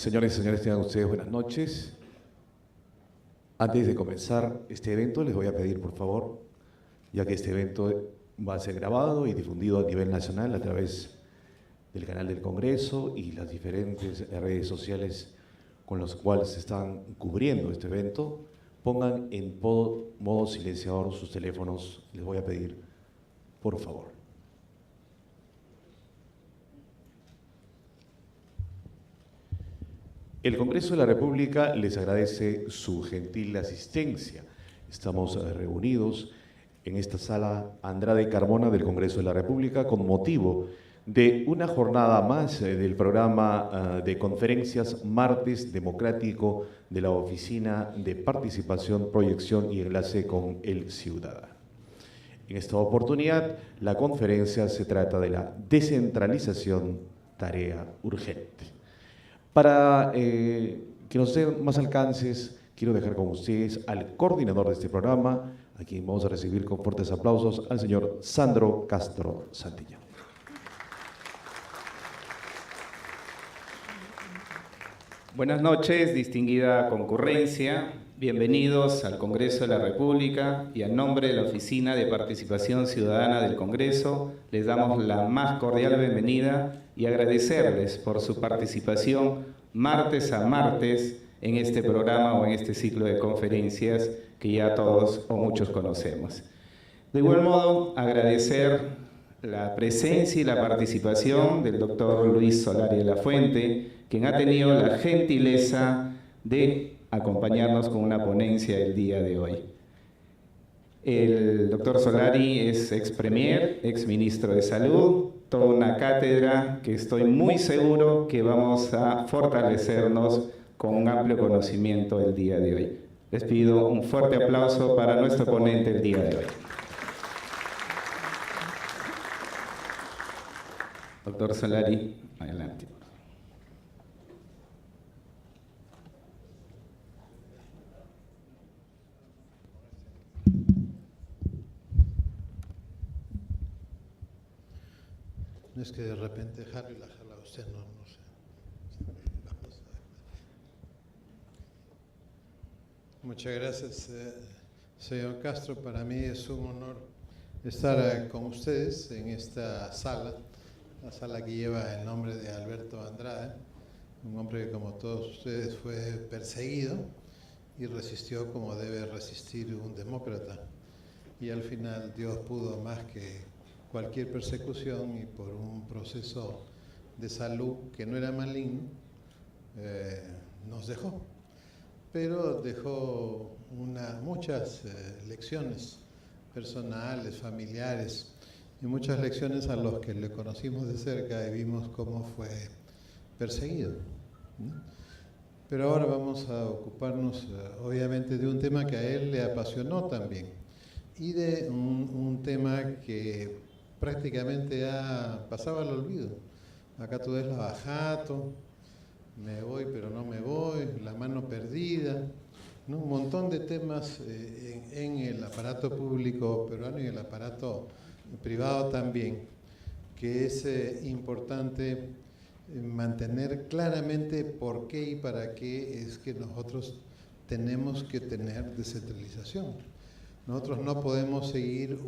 Señores y señores, tengan ustedes buenas noches. Antes de comenzar este evento, les voy a pedir, por favor, ya que este evento va a ser grabado y difundido a nivel nacional a través del canal del Congreso y las diferentes redes sociales con las cuales se están cubriendo este evento, pongan en modo silenciador sus teléfonos. Les voy a pedir, por favor. El Congreso de la República les agradece su gentil asistencia. Estamos reunidos en esta sala Andrade Carmona del Congreso de la República con motivo de una jornada más del programa de conferencias Martes Democrático de la Oficina de Participación, Proyección y Enlace con el Ciudadano. En esta oportunidad, la conferencia se trata de la descentralización, tarea urgente. Para que nos den más alcances, quiero dejar con ustedes al coordinador de este programa, a quien vamos a recibir con fuertes aplausos, al señor Sandro Castro Santillán. Buenas noches, distinguida concurrencia. Bienvenidos al Congreso de la República y en nombre de la Oficina de Participación Ciudadana del Congreso les damos la más cordial bienvenida y agradecerles por su participación martes a martes en este programa o en este ciclo de conferencias que ya todos o muchos conocemos. De igual modo, agradecer la presencia y la participación del doctor Luis Solari de la Fuente, quien ha tenido la gentileza de acompañarnos con una ponencia el día de hoy. El doctor Solari es ex premier, ex ministro de Salud, toda una cátedra que estoy muy seguro que vamos a fortalecernos con un amplio conocimiento el día de hoy. Les pido un fuerte aplauso para nuestro ponente el día de hoy. Doctor Solari, adelante. No es que de repente Harry la jala a usted, no sé. Vamos a ver. Muchas gracias, señor Castro. Para mí es un honor estar con ustedes en esta sala, la sala que lleva el nombre de Alberto Andrade, un hombre que, como todos ustedes, fue perseguido y resistió como debe resistir un demócrata. Y al final Dios pudo más que cualquier persecución y por un proceso de salud que no era maligno, nos dejó. Pero dejó muchas lecciones personales, familiares y muchas lecciones a los que le conocimos de cerca y vimos cómo fue perseguido. Pero ahora vamos a ocuparnos obviamente de un tema que a él le apasionó también y de un tema que prácticamente ya pasaba al olvido. Acá tú ves la bajato, me voy pero no me voy, la mano perdida, ¿no? Un montón de temas en el aparato público peruano y el aparato privado también, que es importante mantener claramente por qué y para qué es que nosotros tenemos que tener descentralización. Nosotros no podemos seguir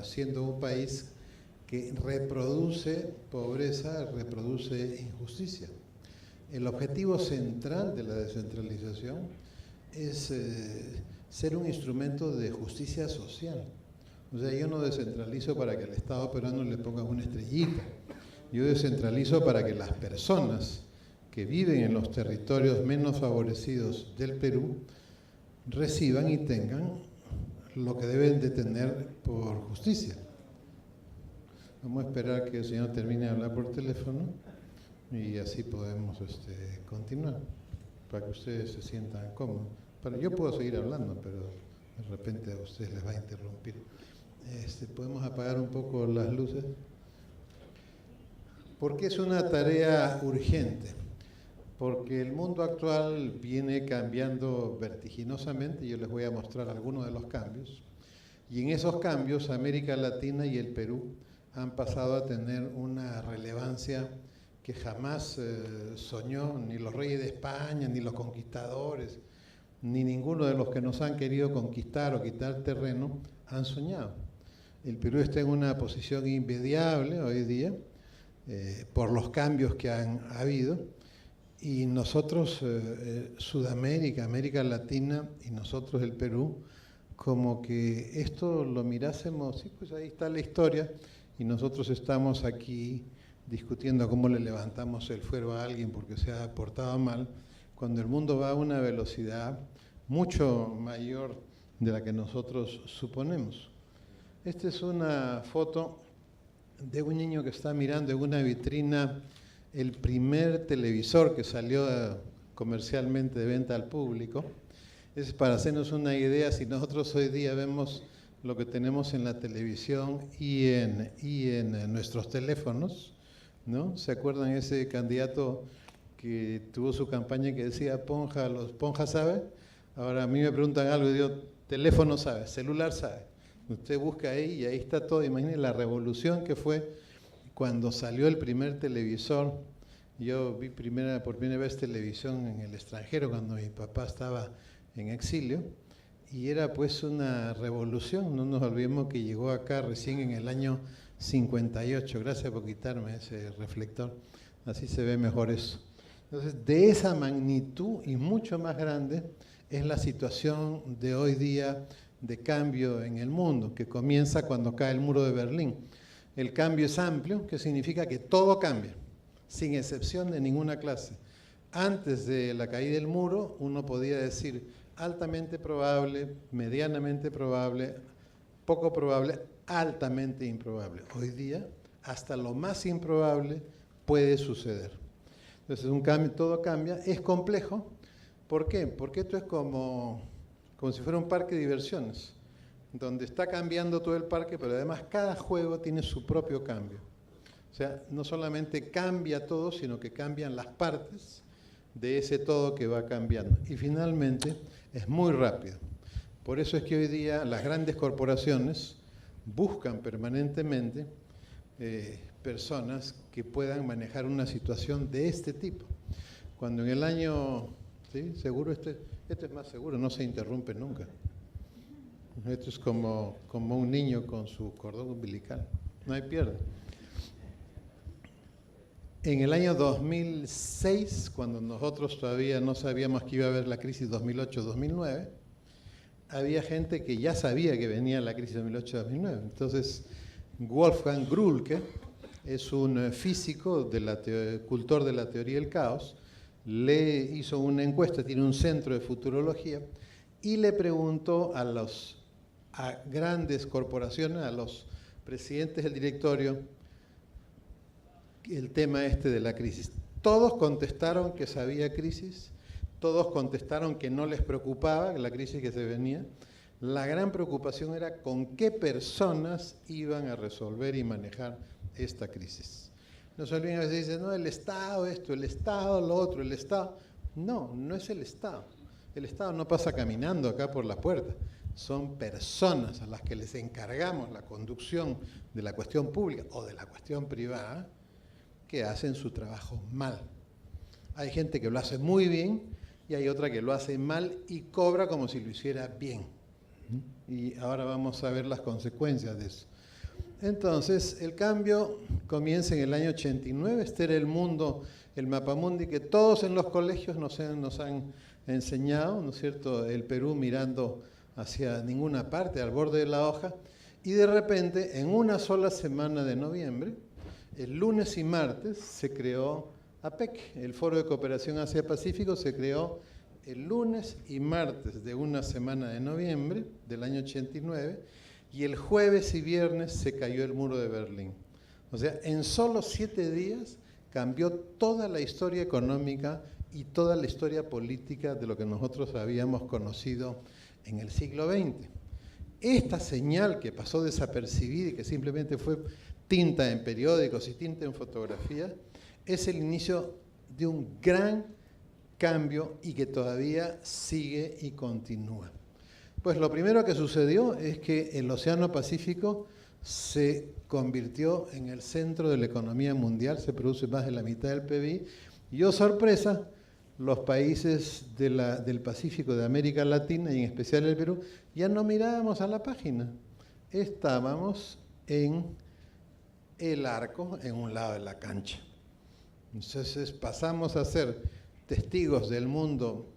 siendo un país que reproduce pobreza, reproduce injusticia. El objetivo central de la descentralización es ser un instrumento de justicia social. O sea, yo no descentralizo para que el Estado peruano le ponga una estrellita. Yo descentralizo para que las personas que viven en los territorios menos favorecidos del Perú reciban y tengan lo que deben de tener por justicia. Vamos a esperar que el señor termine de hablar por teléfono y así podemos continuar, para que ustedes se sientan cómodos. Yo puedo seguir hablando, pero de repente a ustedes les va a interrumpir. ¿Podemos apagar un poco las luces? ¿Por qué es una tarea urgente? Porque el mundo actual viene cambiando vertiginosamente, y yo les voy a mostrar algunos de los cambios. Y en esos cambios, América Latina y el Perú han pasado a tener una relevancia que jamás soñó ni los reyes de España, ni los conquistadores, ni ninguno de los que nos han querido conquistar o quitar terreno han soñado. El Perú está en una posición invidiable hoy día por los cambios que han habido, y nosotros, Sudamérica, América Latina y nosotros el Perú, como que esto lo mirásemos, sí, pues ahí está la historia, y nosotros estamos aquí discutiendo cómo le levantamos el fuero a alguien porque se ha portado mal, cuando el mundo va a una velocidad mucho mayor de la que nosotros suponemos. Esta es una foto de un niño que está mirando en una vitrina el primer televisor que salió comercialmente de venta al público. Es para hacernos una idea, si nosotros hoy día vemos lo que tenemos en la televisión y en nuestros teléfonos, ¿no? ¿Se acuerdan ese candidato que tuvo su campaña que decía Ponja sabe? Ahora a mí me preguntan algo y digo, teléfono sabe, celular sabe. Usted busca ahí y ahí está todo. Imagínense la revolución que fue cuando salió el primer televisor. Yo vi por primera vez televisión en el extranjero cuando mi papá estaba en exilio, y era pues una revolución. No nos olvidemos que llegó acá recién en el año 58. Gracias por quitarme ese reflector, así se ve mejor eso. Entonces, de esa magnitud y mucho más grande es la situación de hoy día de cambio en el mundo, que comienza cuando cae el muro de Berlín. El cambio es amplio, que significa que todo cambia, sin excepción de ninguna clase. Antes de la caída del muro, uno podía decir altamente probable, medianamente probable, poco probable, altamente improbable. Hoy día, hasta lo más improbable puede suceder. Entonces, un cambio, todo cambia, es complejo. ¿Por qué? Porque esto es como si fuera un parque de diversiones, donde está cambiando todo el parque, pero además cada juego tiene su propio cambio. O sea, no solamente cambia todo, sino que cambian las partes de ese todo que va cambiando. Y finalmente, es muy rápido. Por eso es que hoy día las grandes corporaciones buscan permanentemente personas que puedan manejar una situación de este tipo. Cuando en el año, ¿sí? Seguro este es más seguro, no se interrumpe nunca. Esto es como un niño con su cordón umbilical, no hay pierde. En el año 2006, cuando nosotros todavía no sabíamos que iba a haber la crisis 2008-2009, había gente que ya sabía que venía la crisis 2008-2009. Entonces, Wolfgang Grulke es un físico, cultor de la teoría del caos, le hizo una encuesta, tiene un centro de futurología, y le preguntó a grandes corporaciones, a los presidentes del directorio, el tema de la crisis. Todos contestaron que sabía crisis, todos contestaron que no les preocupaba la crisis que se venía. La gran preocupación era con qué personas iban a resolver y manejar esta crisis. No se olviden, a veces dicen, no, el Estado esto, el Estado lo otro, el Estado. No, no es el Estado. El Estado no pasa caminando acá por la puerta. Son personas a las que les encargamos la conducción de la cuestión pública o de la cuestión privada, que hacen su trabajo mal. Hay gente que lo hace muy bien y hay otra que lo hace mal y cobra como si lo hiciera bien. Y ahora vamos a ver las consecuencias de eso. Entonces, el cambio comienza en el año 89. Este era el mundo, el mapamundi que todos en los colegios nos han enseñado, ¿no es cierto? El Perú mirando hacia ninguna parte, al borde de la hoja. Y de repente, en una sola semana de noviembre, el lunes y martes se creó APEC, el Foro de Cooperación Asia-Pacífico, se creó el lunes y martes de una semana de noviembre del año 89, y el jueves y viernes se cayó el muro de Berlín. O sea, en solo 7 días cambió toda la historia económica y toda la historia política de lo que nosotros habíamos conocido en el siglo XX. Esta señal que pasó desapercibida y que simplemente fue tinta en periódicos y tinta en fotografías, es el inicio de un gran cambio y que todavía sigue y continúa. Pues lo primero que sucedió es que el Océano Pacífico se convirtió en el centro de la economía mundial, se produce más de la mitad del PBI, y oh sorpresa, los países del Pacífico, de América Latina, y en especial el Perú, ya no mirábamos a la página, estábamos en el arco, en un lado de la cancha. Entonces pasamos a ser testigos del mundo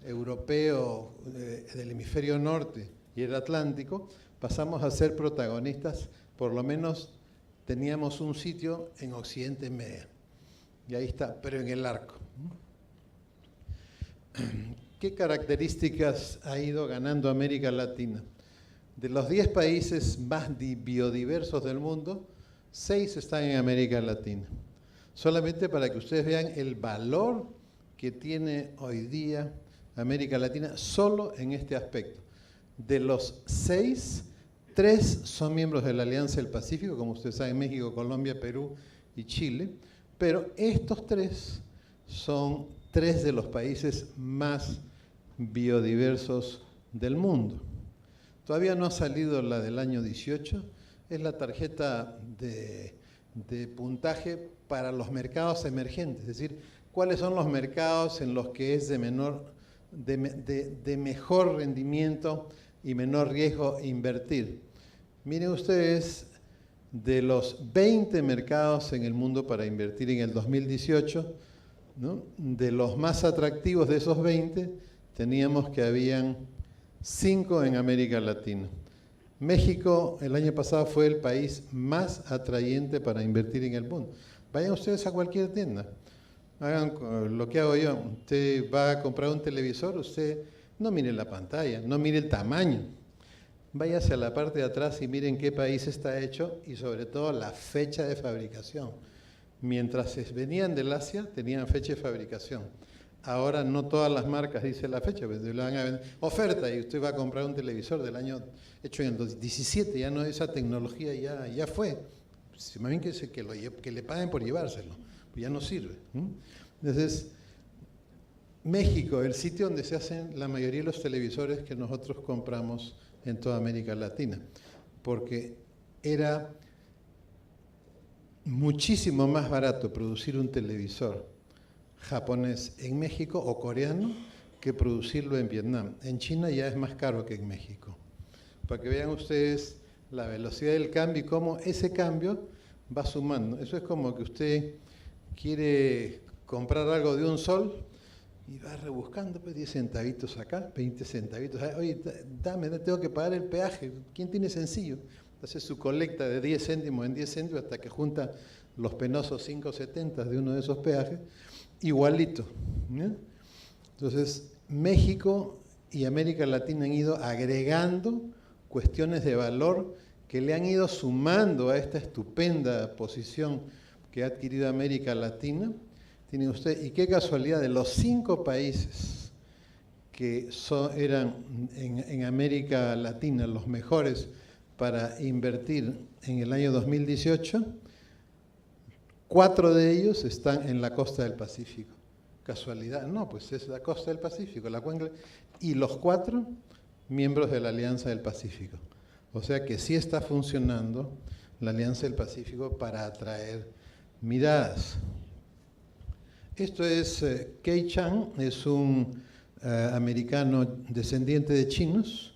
europeo, del hemisferio norte y el Atlántico, pasamos a ser protagonistas, por lo menos teníamos un sitio en Occidente Medio. Y ahí está, pero en el arco. ¿Qué características ha ido ganando América Latina? De los 10 países más biodiversos del mundo, 6 están en América Latina. Solamente para que ustedes vean el valor que tiene hoy día América Latina solo en este aspecto. De los 6, 3 son miembros de la Alianza del Pacífico, como ustedes saben, México, Colombia, Perú y Chile, pero estos 3 son 3 de los países más biodiversos del mundo. Todavía no ha salido la del año 18, es la tarjeta de puntaje para los mercados emergentes, es decir, cuáles son los mercados en los que es de mejor rendimiento y menor riesgo invertir. Miren ustedes, de los 20 mercados en el mundo para invertir en el 2018, ¿no?, de los más atractivos de esos 20, teníamos que habían 5 en América Latina. México el año pasado fue el país más atrayente para invertir en el mundo. Vayan ustedes a cualquier tienda, hagan lo que hago yo. Usted va a comprar un televisor, usted no mire la pantalla, no mire el tamaño. Váyase a la parte de atrás y miren qué país está hecho y sobre todo la fecha de fabricación. Mientras venían del Asia, tenían fecha de fabricación. Ahora no todas las marcas dicen la fecha, pues le van a vender oferta y usted va a comprar un televisor del año hecho en el 2017, ya no, esa tecnología ya fue. Pues, más bien que le paguen por llevárselo, pues ya no sirve. Entonces, México, el sitio donde se hacen la mayoría de los televisores que nosotros compramos en toda América Latina, porque era muchísimo más barato producir un televisor japonés en México o coreano que producirlo en Vietnam. En China ya es más caro que en México. Para que vean ustedes la velocidad del cambio y cómo ese cambio va sumando. Eso es como que usted quiere comprar algo de un sol y va rebuscando, pues 10 centavitos acá, 20 centavitos. Oye, dame, tengo que pagar el peaje. ¿Quién tiene sencillo? Hace su colecta de 10 céntimos en 10 céntimos hasta que junta los penosos 5.70 de uno de esos peajes. Igualito. ¿No? Entonces, México y América Latina han ido agregando cuestiones de valor que le han ido sumando a esta estupenda posición que ha adquirido América Latina. Tiene usted, y qué casualidad, de los 5 países que eran en América Latina los mejores para invertir en el año 2018, 4 de ellos están en la costa del Pacífico. ¿Casualidad? No, pues es la costa del Pacífico, la cuenca, y los 4 miembros de la Alianza del Pacífico. O sea que sí está funcionando la Alianza del Pacífico para atraer miradas. Esto es Kei Chang, es un americano descendiente de chinos,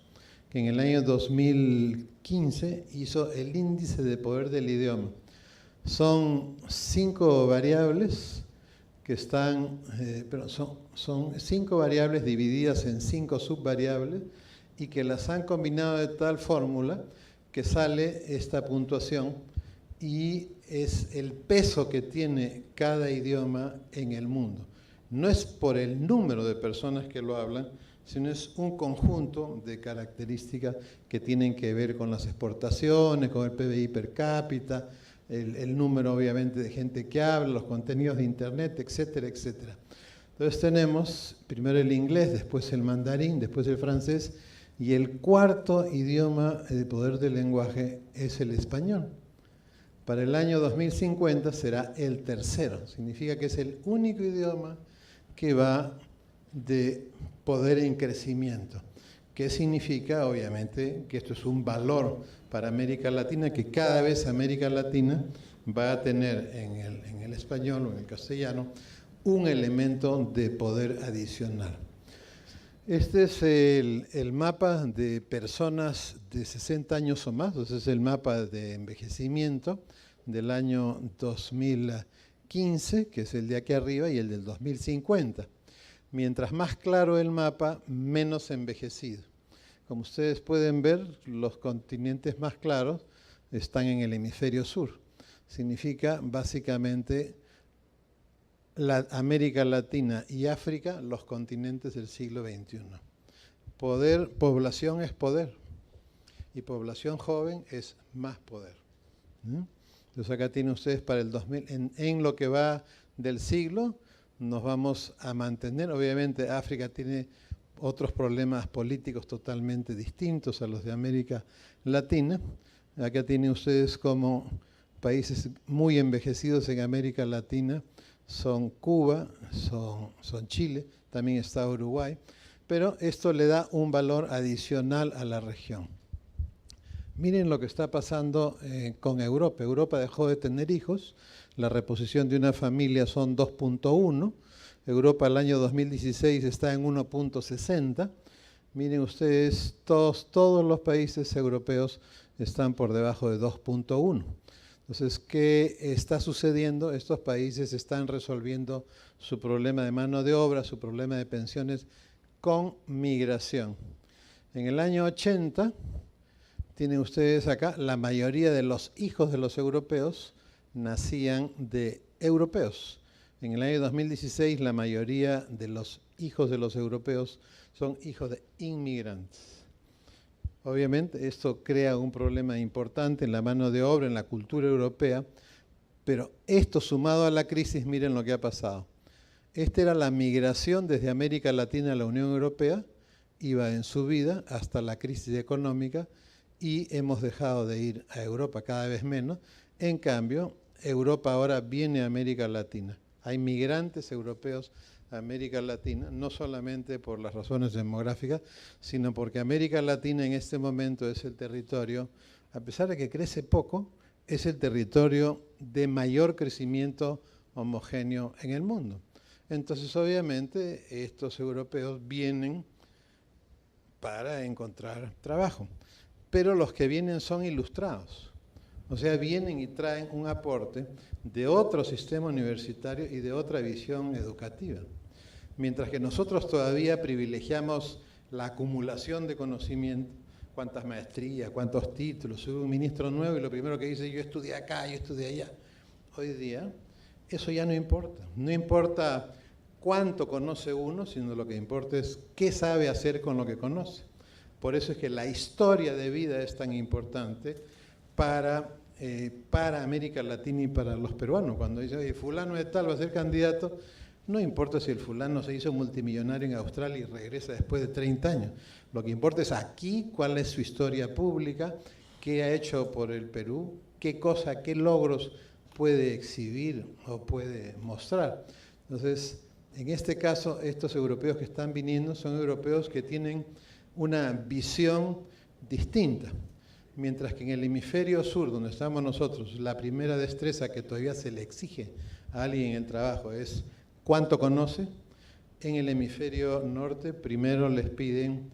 que en el año 2015 hizo el índice de poder del idioma. Son 5 variables que están, son 5 variables divididas en 5 subvariables y que las han combinado de tal fórmula que sale esta puntuación y es el peso que tiene cada idioma en el mundo. No es por el número de personas que lo hablan, sino es un conjunto de características que tienen que ver con las exportaciones, con el PBI per cápita, el número obviamente de gente que habla, los contenidos de internet, etcétera, etcétera. Entonces tenemos primero el inglés, después el mandarín, después el francés, y el 4º idioma de poder del lenguaje es el español. Para el año 2050 será el 3º, significa que es el único idioma que va de poder en crecimiento. ¿Qué significa? Obviamente que esto es un valor para América Latina, que cada vez América Latina va a tener en el español o en el castellano un elemento de poder adicional. Este es el mapa de personas de 60 años o más, entonces es el mapa de envejecimiento del año 2015, que es el de aquí arriba, y el del 2050. Mientras más claro el mapa, menos envejecido. Como ustedes pueden ver, los continentes más claros están en el hemisferio sur. Significa básicamente América Latina y África, los continentes del siglo XXI. Población es poder, y población joven es más poder. Entonces acá tienen ustedes para el 2000, en lo que va del siglo, nos vamos a mantener. Obviamente África tiene otros problemas políticos totalmente distintos a los de América Latina. Acá tienen ustedes como países muy envejecidos en América Latina son Cuba, son Chile, también está Uruguay, pero esto le da un valor adicional a la región. Miren lo que está pasando con Europa. Europa dejó de tener hijos, la reposición de una familia son 2.1, Europa el año 2016 está en 1.60. Miren ustedes, todos los países europeos están por debajo de 2.1. Entonces, ¿qué está sucediendo? Estos países están resolviendo su problema de mano de obra, su problema de pensiones con migración. En el año 80, tienen ustedes acá, la mayoría de los hijos de los europeos nacían de europeos. En el año 2016, la mayoría de los hijos de los europeos son hijos de inmigrantes. Obviamente esto crea un problema importante en la mano de obra, en la cultura europea, pero esto sumado a la crisis, miren lo que ha pasado. Esta era la migración desde América Latina a la Unión Europea, iba en subida hasta la crisis económica y hemos dejado de ir a Europa cada vez menos. En cambio, Europa ahora viene a América Latina. Hay migrantes europeos a América Latina, no solamente por las razones demográficas, sino porque América Latina en este momento es el territorio, a pesar de que crece poco, es el territorio de mayor crecimiento homogéneo en el mundo. Entonces, obviamente, estos europeos vienen para encontrar trabajo, pero los que vienen son ilustrados. O sea, vienen y traen un aporte de otro sistema universitario y de otra visión educativa. Mientras que nosotros todavía privilegiamos la acumulación de conocimiento, cuántas maestrías, cuántos títulos, sube un ministro nuevo y lo primero que dice, yo estudié acá, yo estudié allá. Hoy día, eso ya no importa. No importa cuánto conoce uno, sino lo que importa es qué sabe hacer con lo que conoce. Por eso es que la historia de vida es tan importante para América Latina y para los peruanos. Cuando dicen, oye, fulano de tal va a ser candidato, no importa si el fulano se hizo multimillonario en Australia y regresa después de 30 años. Lo que importa es aquí cuál es su historia pública, qué ha hecho por el Perú, qué logros puede exhibir o puede mostrar. Entonces, en este caso, estos europeos que están viniendo son europeos que tienen una visión distinta. Mientras que en el hemisferio sur, donde estamos nosotros, la primera destreza que todavía se le exige a alguien en el trabajo es cuánto conoce. En el hemisferio norte, primero les piden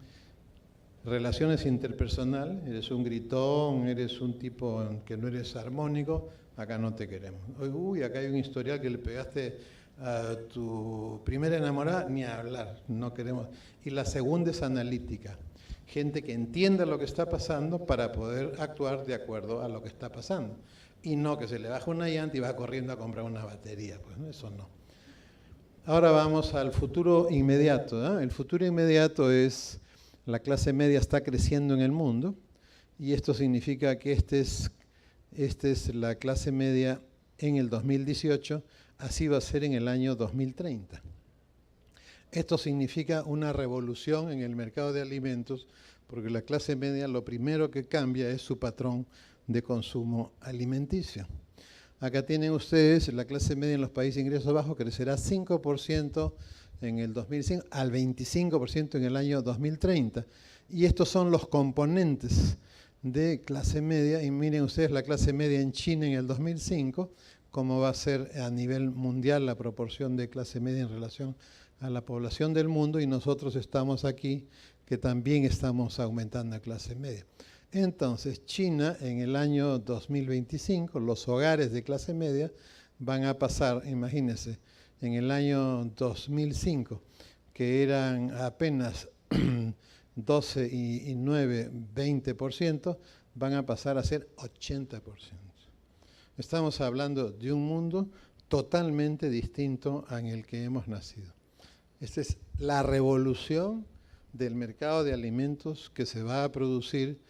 relaciones interpersonales. Eres un gritón, eres un tipo que no eres armónico, acá no te queremos. Uy, acá hay un historial que le pegaste a tu primera enamorada, ni a hablar, no queremos. Y la segunda es analítica. Gente que entienda lo que está pasando para poder actuar de acuerdo a lo que está pasando. Y no que se le baja una llanta y va corriendo a comprar una batería. Pues ¿no? Eso no. Ahora vamos al futuro inmediato, ¿no? El futuro inmediato es la clase media está creciendo en el mundo y esto significa que esta es la clase media en el 2018, así va a ser en el año 2030. Esto significa una revolución en el mercado de alimentos, porque la clase media lo primero que cambia es su patrón de consumo alimenticio. Acá tienen ustedes, la clase media en los países de ingresos bajos crecerá 5% en el 2005 al 25% en el año 2030. Y estos son los componentes de clase media. Y miren ustedes la clase media en China en el 2005, cómo va a ser a nivel mundial la proporción de clase media en relación a la población del mundo, y nosotros estamos aquí, que también estamos aumentando la clase media. Entonces, China en el año 2025, los hogares de clase media van a pasar, imagínense, en el año 2005, que eran apenas 12 y 9, 20%, van a pasar a ser 80%. Estamos hablando de un mundo totalmente distinto en el que hemos nacido. Esta es la revolución del mercado de alimentos que se va a producir.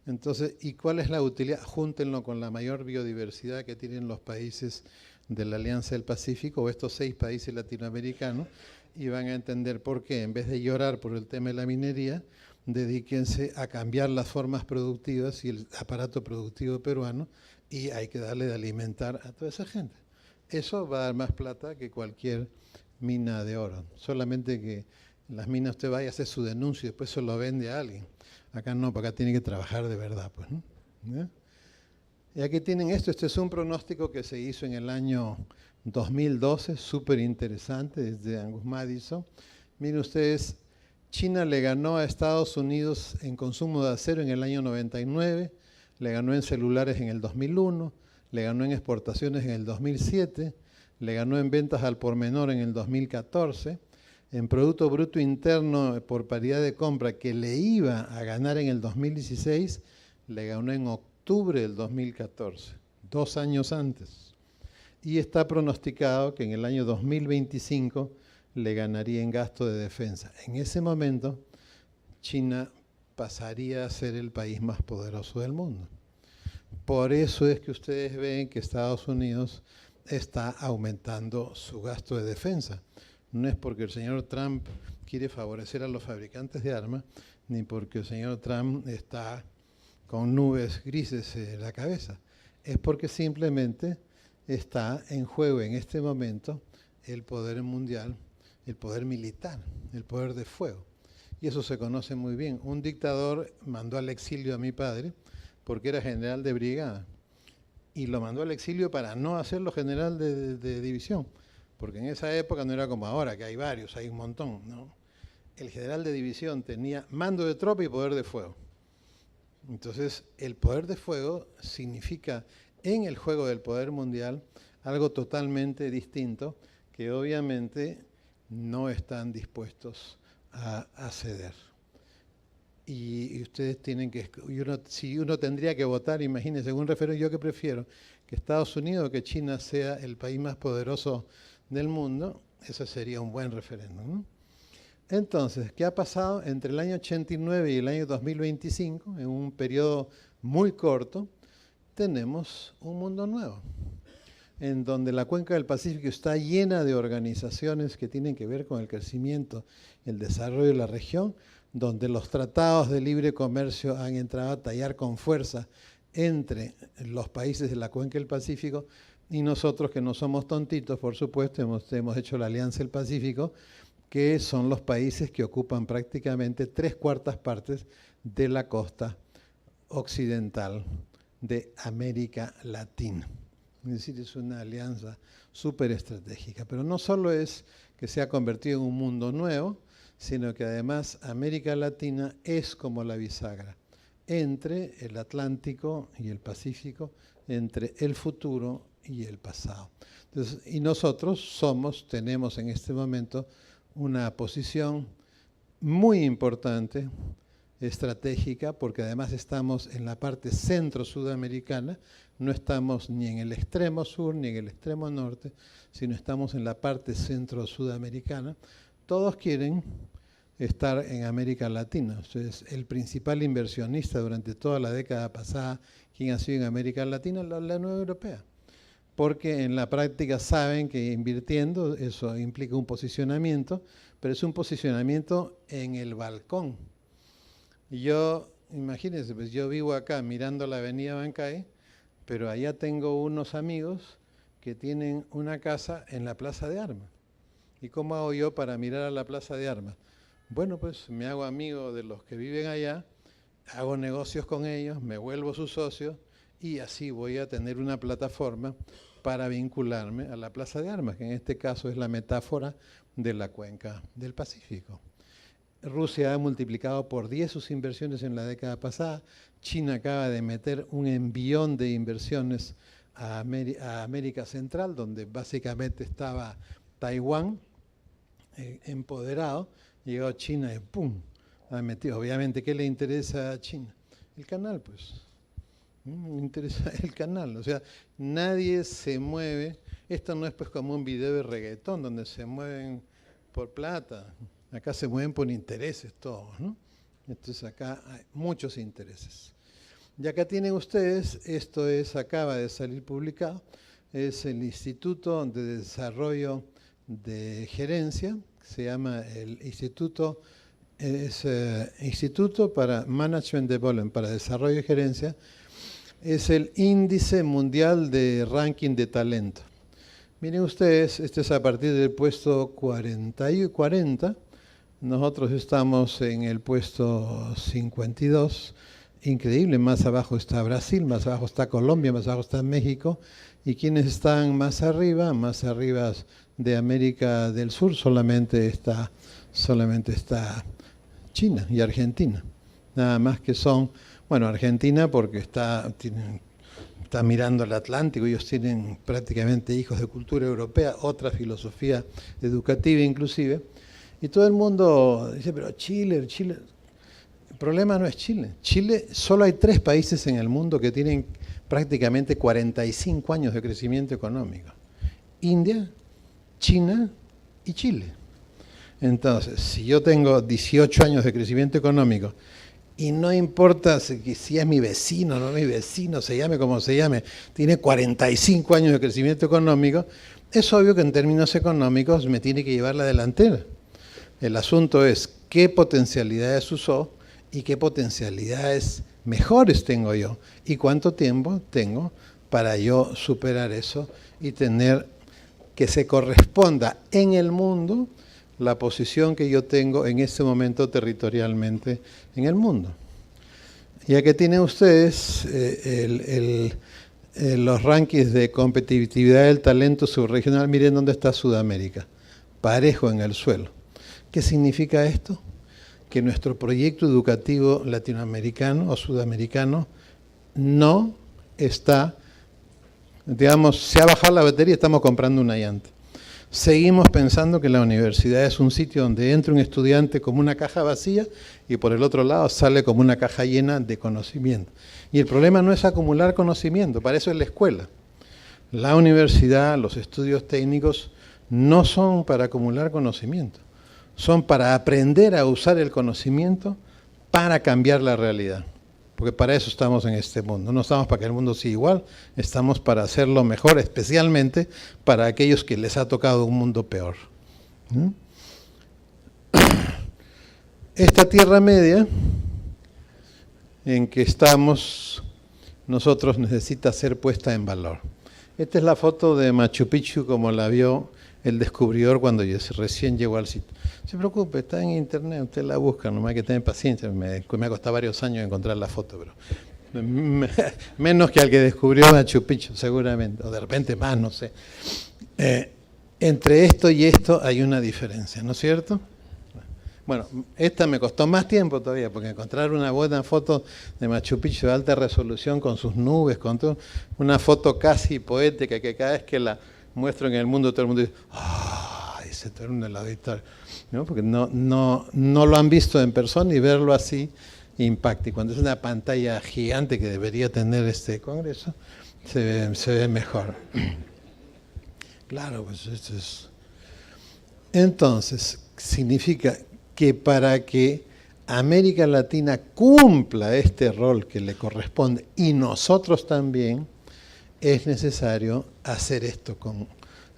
Entonces, ¿y cuál es la utilidad? Júntenlo con la mayor biodiversidad que tienen los países de la Alianza del Pacífico, o estos 6 países latinoamericanos, y van a entender por qué, en vez de llorar por el tema de la minería, dedíquense a cambiar las formas productivas y el aparato productivo peruano, y hay que darle de alimentar a toda esa gente. Eso va a dar más plata que cualquier mina de oro. Solamente que en las minas usted vaya a hacer su denuncio y después se lo vende a alguien. Acá no, porque acá tiene que trabajar de verdad, pues, ¿no? ¿Ya? Y aquí tienen esto. Este es un pronóstico que se hizo en el año 2012, súper interesante, desde Angus Madison. Miren ustedes, China le ganó a Estados Unidos en consumo de acero en el año 99, le ganó en celulares en el 2001, le ganó en exportaciones en el 2007, le ganó en ventas al por menor en el 2014, en Producto Bruto Interno por paridad de compra, que le iba a ganar en el 2016, le ganó en octubre del 2014, 2 años antes. Y está pronosticado que en el año 2025 le ganaría en gasto de defensa. En ese momento, China pasaría a ser el país más poderoso del mundo. Por eso es que ustedes ven que Estados Unidos está aumentando su gasto de defensa. No es porque el señor Trump quiere favorecer a los fabricantes de armas, ni porque el señor Trump está con nubes grises en la cabeza. Es porque simplemente está en juego en este momento el poder mundial, el poder militar, el poder de fuego. Y eso se conoce muy bien. Un dictador mandó al exilio a mi padre porque era general de brigada. Y lo mandó al exilio para no hacerlo general de división. Porque en esa época no era como ahora, que hay varios, hay un montón, ¿no? El general de división tenía mando de tropa y poder de fuego. Entonces, el poder de fuego significa, en el juego del poder mundial, algo totalmente distinto, que obviamente no están dispuestos a ceder. Y ustedes tienen que, si uno tendría que votar, imagínense, un referéndum, yo que prefiero que Estados Unidos o que China sea el país más poderoso del mundo, ese sería un buen referéndum, ¿no? Entonces, ¿qué ha pasado entre el año 89 y el año 2025? En un periodo muy corto, tenemos un mundo nuevo, en donde la cuenca del Pacífico está llena de organizaciones que tienen que ver con el crecimiento y el desarrollo de la región, donde los tratados de libre comercio han entrado a tallar con fuerza entre los países de la cuenca del Pacífico, y nosotros, que no somos tontitos, por supuesto, hemos hecho la Alianza del Pacífico, que son los países que ocupan prácticamente 3/4 partes de la costa occidental de América Latina. Es decir, es una alianza súper estratégica. Pero no solo es que se ha convertido en un mundo nuevo, sino que además América Latina es como la bisagra entre el Atlántico y el Pacífico, entre el futuro y el pasado. Entonces, y nosotros tenemos en este momento una posición muy importante, estratégica, porque además estamos en la parte centro-sudamericana, no estamos ni en el extremo sur ni en el extremo norte, sino estamos en la parte centro-sudamericana. Todos quieren estar en América Latina. Entonces, el principal inversionista durante toda la década pasada, ¿quién ha sido en América Latina? La Unión Europea. Porque en la práctica saben que invirtiendo eso implica un posicionamiento, pero es un posicionamiento en el balcón. Y yo, imagínense, pues yo vivo acá mirando la avenida Bancay, pero allá tengo unos amigos que tienen una casa en la Plaza de Armas. ¿Y cómo hago yo para mirar a la Plaza de Armas? Bueno, pues me hago amigo de los que viven allá, hago negocios con ellos, me vuelvo su socio y así voy a tener una plataforma para vincularme a la Plaza de Armas, que en este caso es la metáfora de la cuenca del Pacífico. Rusia ha multiplicado por 10 sus inversiones en la década pasada. China acaba de meter un envión de inversiones a América Central, donde básicamente estaba Taiwán empoderado. Llegó China y ¡pum! Ha metido. Obviamente, ¿qué le interesa a China? El canal, pues. Me interesa el canal. O sea, nadie se mueve. Esto no es pues como un video de reggaetón donde se mueven por plata. Acá se mueven por intereses todos, ¿no? Entonces acá hay muchos intereses. Y acá tienen ustedes, esto acaba de salir publicado, es el Instituto de Desarrollo de Gerencia, se llama el Instituto, Instituto para Management Development, para Desarrollo y Gerencia, es el Índice Mundial de Ranking de Talento. Miren ustedes, este es a partir del puesto 40, nosotros estamos en el puesto 52, increíble, más abajo está Brasil, más abajo está Colombia, más abajo está México, y quienes están más arriba de América del Sur, solamente está China y Argentina, nada más que son, bueno, Argentina porque está mirando al Atlántico, ellos tienen prácticamente hijos de cultura europea, otra filosofía educativa inclusive, y todo el mundo dice, pero Chile, el problema no es Chile. Chile, solo hay 3 países en el mundo que tienen prácticamente 45 años de crecimiento económico. India, China y Chile. Entonces, si yo tengo 18 años de crecimiento económico, y no importa si es mi vecino o no mi vecino, se llame como se llame, tiene 45 años de crecimiento económico, es obvio que en términos económicos me tiene que llevar la delantera. El asunto es qué potencialidades usó y qué potencialidades mejores tengo yo y cuánto tiempo tengo para yo superar eso y tener que se corresponda en el mundo la posición que yo tengo en este momento territorialmente en el mundo. Ya que tienen ustedes los rankings de competitividad del talento subregional, miren dónde está Sudamérica, parejo en el suelo. ¿Qué significa esto? Que nuestro proyecto educativo latinoamericano o sudamericano no está, digamos, se ha bajado la batería y estamos comprando una llanta. Seguimos pensando que la universidad es un sitio donde entra un estudiante como una caja vacía y por el otro lado sale como una caja llena de conocimiento. Y el problema no es acumular conocimiento, para eso es la escuela. La universidad, los estudios técnicos no son para acumular conocimiento, son para aprender a usar el conocimiento para cambiar la realidad. Porque para eso estamos en este mundo. No estamos para que el mundo siga igual, estamos para hacerlo mejor, especialmente para aquellos que les ha tocado un mundo peor. Esta Tierra Media en que estamos nosotros necesita ser puesta en valor. Esta es la foto de Machu Picchu como la vio el descubridor cuando recién llegó al sitio. No se preocupe, está en internet, usted la busca, nomás hay que tener paciencia. Me ha costado varios años encontrar la foto, pero menos que al que descubrió Machu Picchu, seguramente, o de repente más, no sé. Entre esto y esto hay una diferencia, ¿no es cierto? Bueno, esta me costó más tiempo todavía, porque encontrar una buena foto de Machu Picchu de alta resolución con sus nubes, con todo, una foto casi poética que cada vez que la muestro en el mundo todo el mundo dice, ¡ah! Dice todo el mundo en la auditorio, ¿no? Porque no lo han visto en persona y verlo así impacta. Y cuando es una pantalla gigante que debería tener este congreso, se ve mejor. Claro, pues esto es. Entonces, significa que para que América Latina cumpla este rol que le corresponde, y nosotros también, es necesario hacer esto con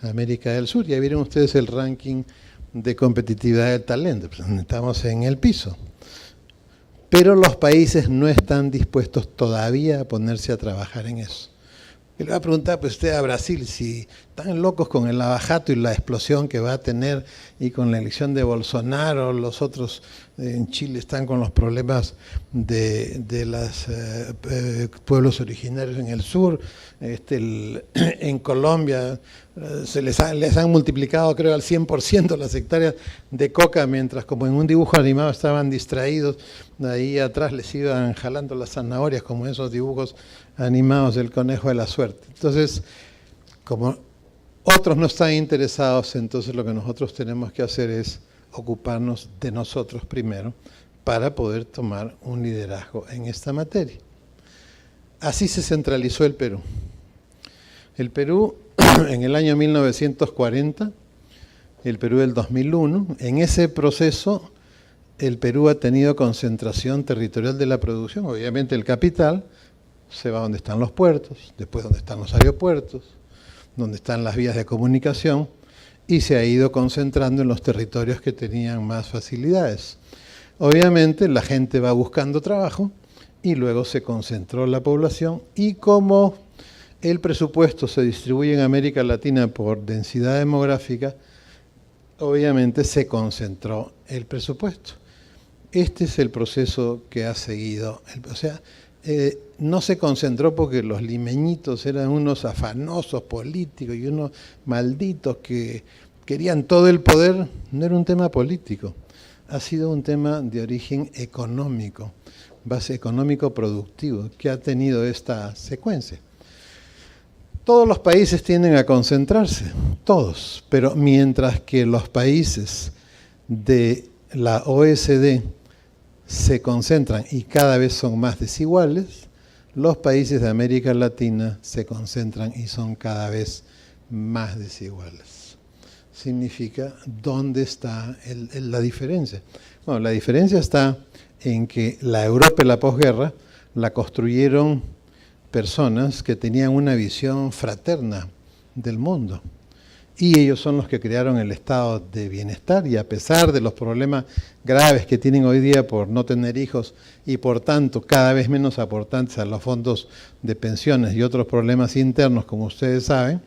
América del Sur. Ya vieron ustedes el ranking de competitividad del talento, pues estamos en el piso. Pero los países no están dispuestos todavía a ponerse a trabajar en eso. Y le va a preguntar pues usted a Brasil si están locos con el lavajato y la explosión que va a tener y con la elección de Bolsonaro. Los otros en Chile están con los problemas de los pueblos originarios en el sur. En Colombia les han multiplicado, creo, al 100% las hectáreas de coca, mientras como en un dibujo animado estaban distraídos, ahí atrás les iban jalando las zanahorias, como esos dibujos animados del conejo de la suerte. Entonces, como otros no están interesados, entonces lo que nosotros tenemos que hacer es ocuparnos de nosotros primero para poder tomar un liderazgo en esta materia. Así se centralizó el Perú. El Perú, en el año 1940, el Perú del 2001, en ese proceso el Perú ha tenido concentración territorial de la producción. Obviamente el capital se va donde están los puertos, después donde están los aeropuertos, donde están las vías de comunicación, y se ha ido concentrando en los territorios que tenían más facilidades. Obviamente la gente va buscando trabajo y luego se concentró la población, y como el presupuesto se distribuye en América Latina por densidad demográfica, obviamente se concentró el presupuesto. Este es el proceso que ha seguido, no se concentró porque los limeñitos eran unos afanosos políticos y unos malditos que querían todo el poder. No era un tema político, ha sido un tema de origen económico, base económico productivo, que ha tenido esta secuencia. Todos los países tienden a concentrarse, todos, pero mientras que los países de la OECD se concentran y cada vez son más desiguales, los países de América Latina se concentran y son cada vez más desiguales. Significa, ¿dónde está la diferencia? Bueno, la diferencia está en que la Europa y la posguerra la construyeron personas que tenían una visión fraterna del mundo. Y ellos son los que crearon el estado de bienestar, y a pesar de los problemas graves que tienen hoy día por no tener hijos y por tanto cada vez menos aportantes a los fondos de pensiones y otros problemas internos, como ustedes saben,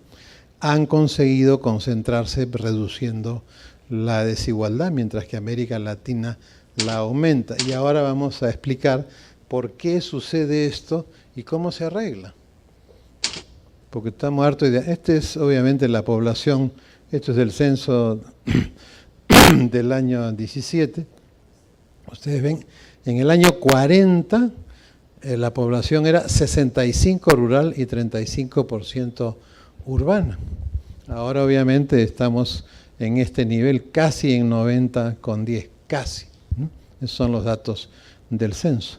han conseguido concentrarse reduciendo la desigualdad, mientras que América Latina la aumenta. Y ahora vamos a explicar por qué sucede esto y cómo se arregla. Porque estamos hartos de... Esta es obviamente la población, esto es del censo del año 17. Ustedes ven, en el año 40 la población era 65 rural y 35% urbana. Ahora obviamente estamos en este nivel casi en 90,10, casi. Esos son los datos del censo.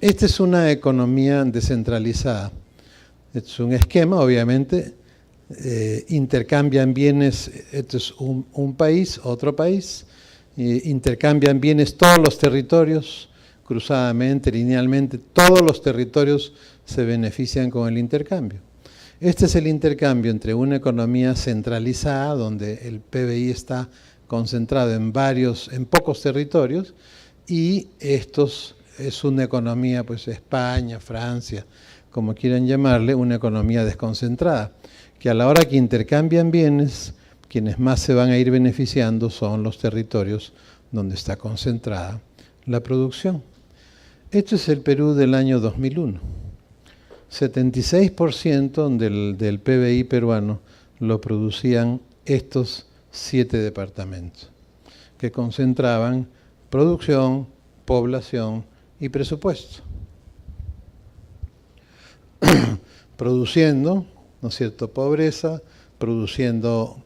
Esta es una economía descentralizada. Es un esquema, obviamente, intercambian bienes, esto es un país, otro país, intercambian bienes todos los territorios, cruzadamente, linealmente, todos los territorios se benefician con el intercambio. Este es el intercambio entre una economía centralizada, donde el PBI está concentrado en pocos territorios, y estos es una economía, pues España, Francia, como quieran llamarle, una economía desconcentrada, que a la hora que intercambian bienes, quienes más se van a ir beneficiando son los territorios donde está concentrada la producción. Este es el Perú del año 2001. 76% del PBI peruano lo producían estos 7 departamentos, que concentraban producción, población y presupuesto. Produciendo, ¿no es cierto?, pobreza, produciendo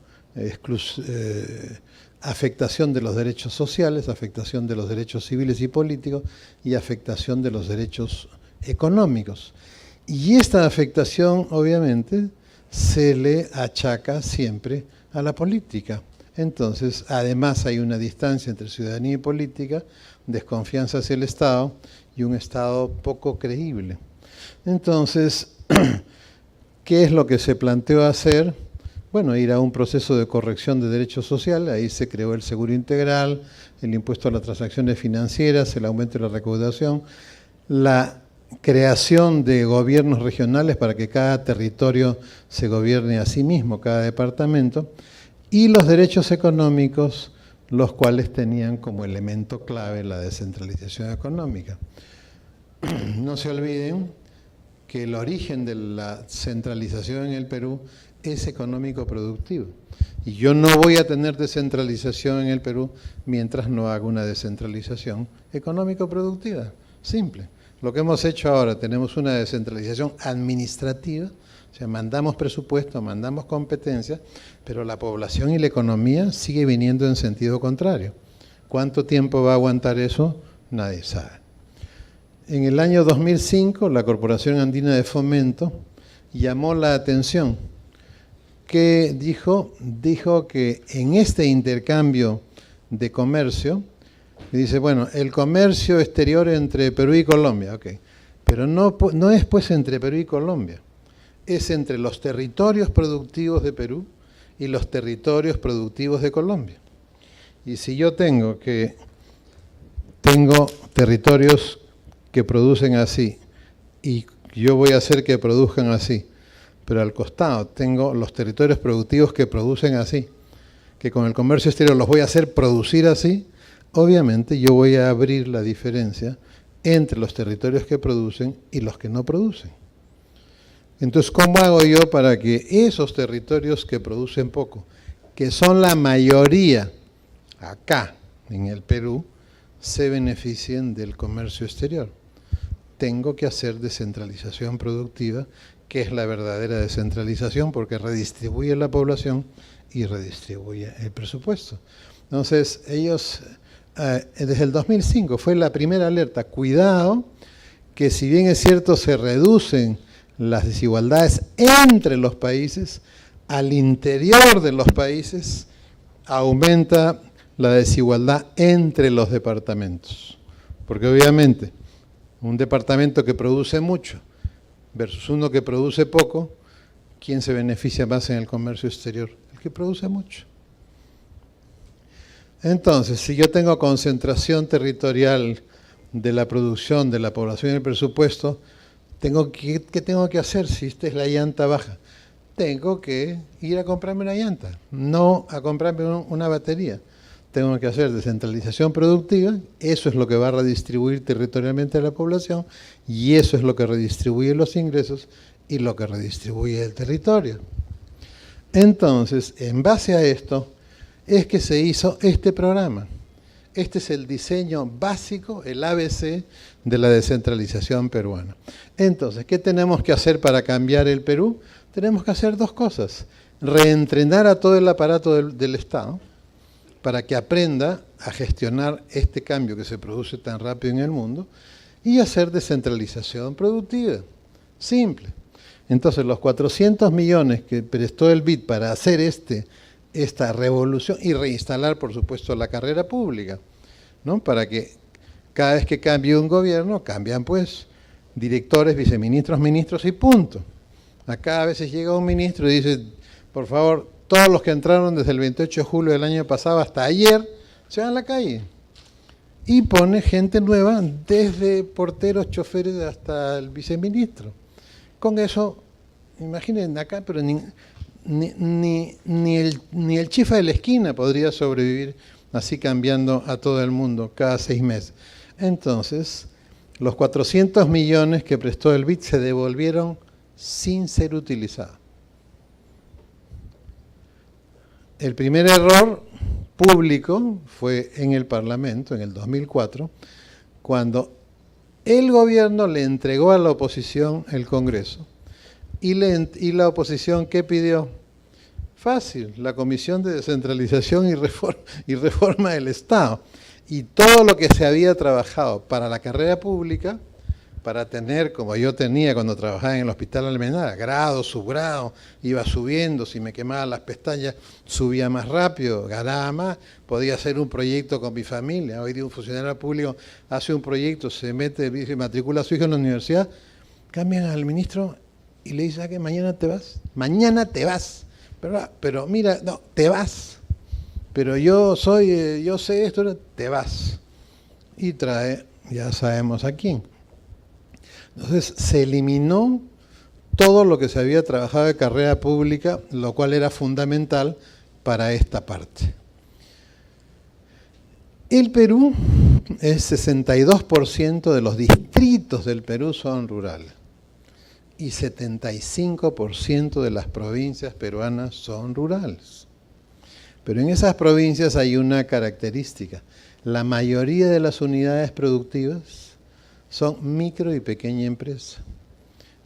afectación de los derechos sociales, afectación de los derechos civiles y políticos y afectación de los derechos económicos. Y esta afectación, obviamente, se le achaca siempre a la política. Entonces, además hay una distancia entre ciudadanía y política, desconfianza hacia el Estado y un Estado poco creíble. Entonces, ¿qué es lo que se planteó hacer? Bueno, ir a un proceso de corrección de derechos sociales. Ahí se creó el seguro integral, el impuesto a las transacciones financieras, el aumento de la recaudación, la creación de gobiernos regionales para que cada territorio se gobierne a sí mismo, cada departamento, y los derechos económicos, los cuales tenían como elemento clave la descentralización económica. No se olviden que el origen de la centralización en el Perú es económico-productivo. Y yo no voy a tener descentralización en el Perú mientras no haga una descentralización económico-productiva. Simple. Lo que hemos hecho ahora, tenemos una descentralización administrativa, o sea, mandamos presupuesto, mandamos competencias, pero la población y la economía sigue viniendo en sentido contrario. ¿Cuánto tiempo va a aguantar eso? Nadie sabe. En el año 2005, la Corporación Andina de Fomento llamó la atención que dijo que en este intercambio de comercio, dice, bueno, el comercio exterior entre Perú y Colombia, ok, pero no es pues entre Perú y Colombia, es entre los territorios productivos de Perú y los territorios productivos de Colombia. Y si yo tengo territorios que producen así y yo voy a hacer que produzcan así, pero al costado tengo los territorios productivos que producen así, que con el comercio exterior los voy a hacer producir así, obviamente yo voy a abrir la diferencia entre los territorios que producen y los que no producen. Entonces, ¿cómo hago yo para que esos territorios que producen poco, que son la mayoría acá en el Perú, se beneficien del comercio exterior? Tengo que hacer descentralización productiva, que es la verdadera descentralización, porque redistribuye la población y redistribuye el presupuesto. Entonces, ellos, desde el 2005, fue la primera alerta. Cuidado, que si bien es cierto, se reducen las desigualdades entre los países, al interior de los países aumenta la desigualdad entre los departamentos. Porque obviamente, un departamento que produce mucho versus uno que produce poco, ¿quién se beneficia más en el comercio exterior? El que produce mucho. Entonces, si yo tengo concentración territorial de la producción, de la población y el presupuesto, ¿qué tengo que hacer si esta es la llanta baja? Tengo que ir a comprarme una llanta, no a comprarme una batería. Tengo que hacer descentralización productiva, eso es lo que va a redistribuir territorialmente a la población y eso es lo que redistribuye los ingresos y lo que redistribuye el territorio. Entonces, en base a esto, es que se hizo este programa. Este es el diseño básico, el ABC de la descentralización peruana. Entonces, ¿qué tenemos que hacer para cambiar el Perú? Tenemos que hacer dos cosas. Reentrenar a todo el aparato del Estado para que aprenda a gestionar este cambio que se produce tan rápido en el mundo y hacer descentralización productiva. Simple. Entonces, los 400 millones que prestó el BID para hacer esta revolución y reinstalar, por supuesto, la carrera pública, ¿no? Para que cada vez que cambie un gobierno, cambian pues directores, viceministros, ministros y punto. Acá a veces llega un ministro y dice, por favor, todos los que entraron desde el 28 de julio del año pasado hasta ayer, se van a la calle. Y pone gente nueva, desde porteros, choferes hasta el viceministro. Con eso, imaginen acá, pero ni el chifa de la esquina podría sobrevivir así cambiando a todo el mundo cada 6 meses. Entonces, los 400 millones que prestó el BID se devolvieron sin ser utilizados. El primer error público fue en el Parlamento, en el 2004, cuando el gobierno le entregó a la oposición el Congreso. ¿Y la oposición qué pidió? Fácil, la Comisión de Descentralización y Reforma del Estado. Y todo lo que se había trabajado para la carrera pública, para tener, como yo tenía cuando trabajaba en el Hospital Almenara, grado, subgrado, iba subiendo, si me quemaban las pestañas, subía más rápido, ganaba más, podía hacer un proyecto con mi familia. Hoy día un funcionario público hace un proyecto, se mete, dice, matricula a su hijo en la universidad, cambian al ministro y le dice, que mañana te vas. Mañana te vas. Pero mira, no, te vas. Pero yo sé esto, te vas. Y trae, ya sabemos a quién. Entonces se eliminó todo lo que se había trabajado de carrera pública, lo cual era fundamental para esta parte. El Perú, el 62% de los distritos del Perú son rurales y 75% de las provincias peruanas son rurales. Pero en esas provincias hay una característica. La mayoría de las unidades productivas son micro y pequeña empresa.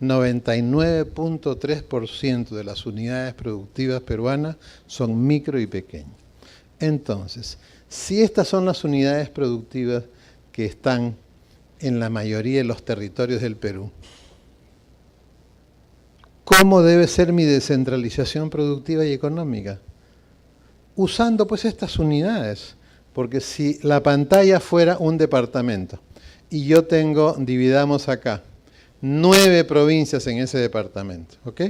99.3% de las unidades productivas peruanas son micro y pequeñas. Entonces, si estas son las unidades productivas que están en la mayoría de los territorios del Perú, ¿cómo debe ser mi descentralización productiva y económica? Usando pues estas unidades, porque si la pantalla fuera un departamento y yo tengo, dividamos acá, 9 provincias en ese departamento, ¿ok?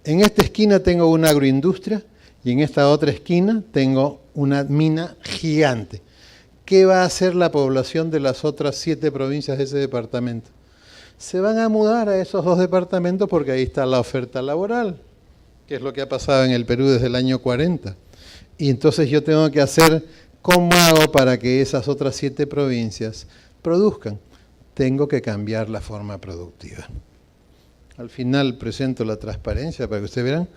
En esta esquina tengo una agroindustria y en esta otra esquina tengo una mina gigante. ¿Qué va a hacer la población de las otras 7 provincias de ese departamento? Se van a mudar a esos 2 departamentos porque ahí está la oferta laboral, que es lo que ha pasado en el Perú desde el año 40. Y entonces yo tengo que hacer, ¿cómo hago para que esas otras 7 provincias produzcan? Tengo que cambiar la forma productiva. Al final presento la transparencia para que ustedes vean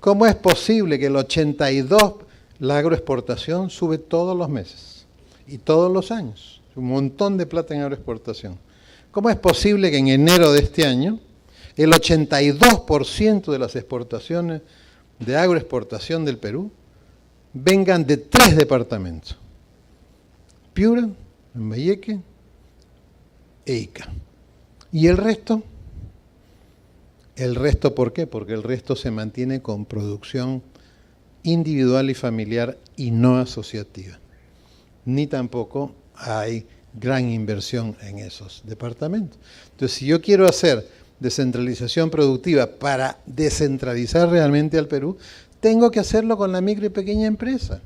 cómo es posible que el 82, la agroexportación sube todos los meses y todos los años. Un montón de plata en agroexportación. ¿Cómo es posible que en enero de este año el 82% de las exportaciones de agroexportación del Perú vengan de 3 departamentos? Piura, Lambayeque e Ica. ¿Y el resto? ¿El resto por qué? Porque el resto se mantiene con producción individual y familiar y no asociativa. Ni tampoco hay gran inversión en esos departamentos. Entonces, si yo quiero hacer descentralización productiva para descentralizar realmente al Perú, tengo que hacerlo con la micro y pequeña empresa.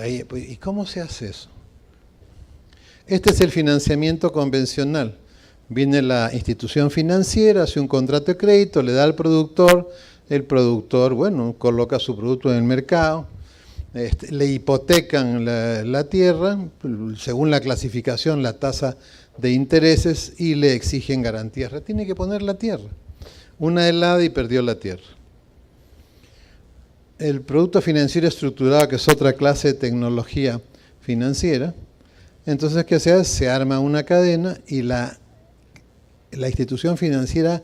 ¿Y cómo se hace eso? Este es el financiamiento convencional. Viene la institución financiera, hace un contrato de crédito, le da al productor, el productor, bueno, coloca su producto en el mercado, le hipotecan la tierra, según la clasificación, la tasa de intereses, y le exigen garantías. Tiene que poner la tierra. Una helada y perdió la tierra. El producto financiero estructurado, que es otra clase de tecnología financiera, entonces, ¿qué se hace? Se arma una cadena y la institución financiera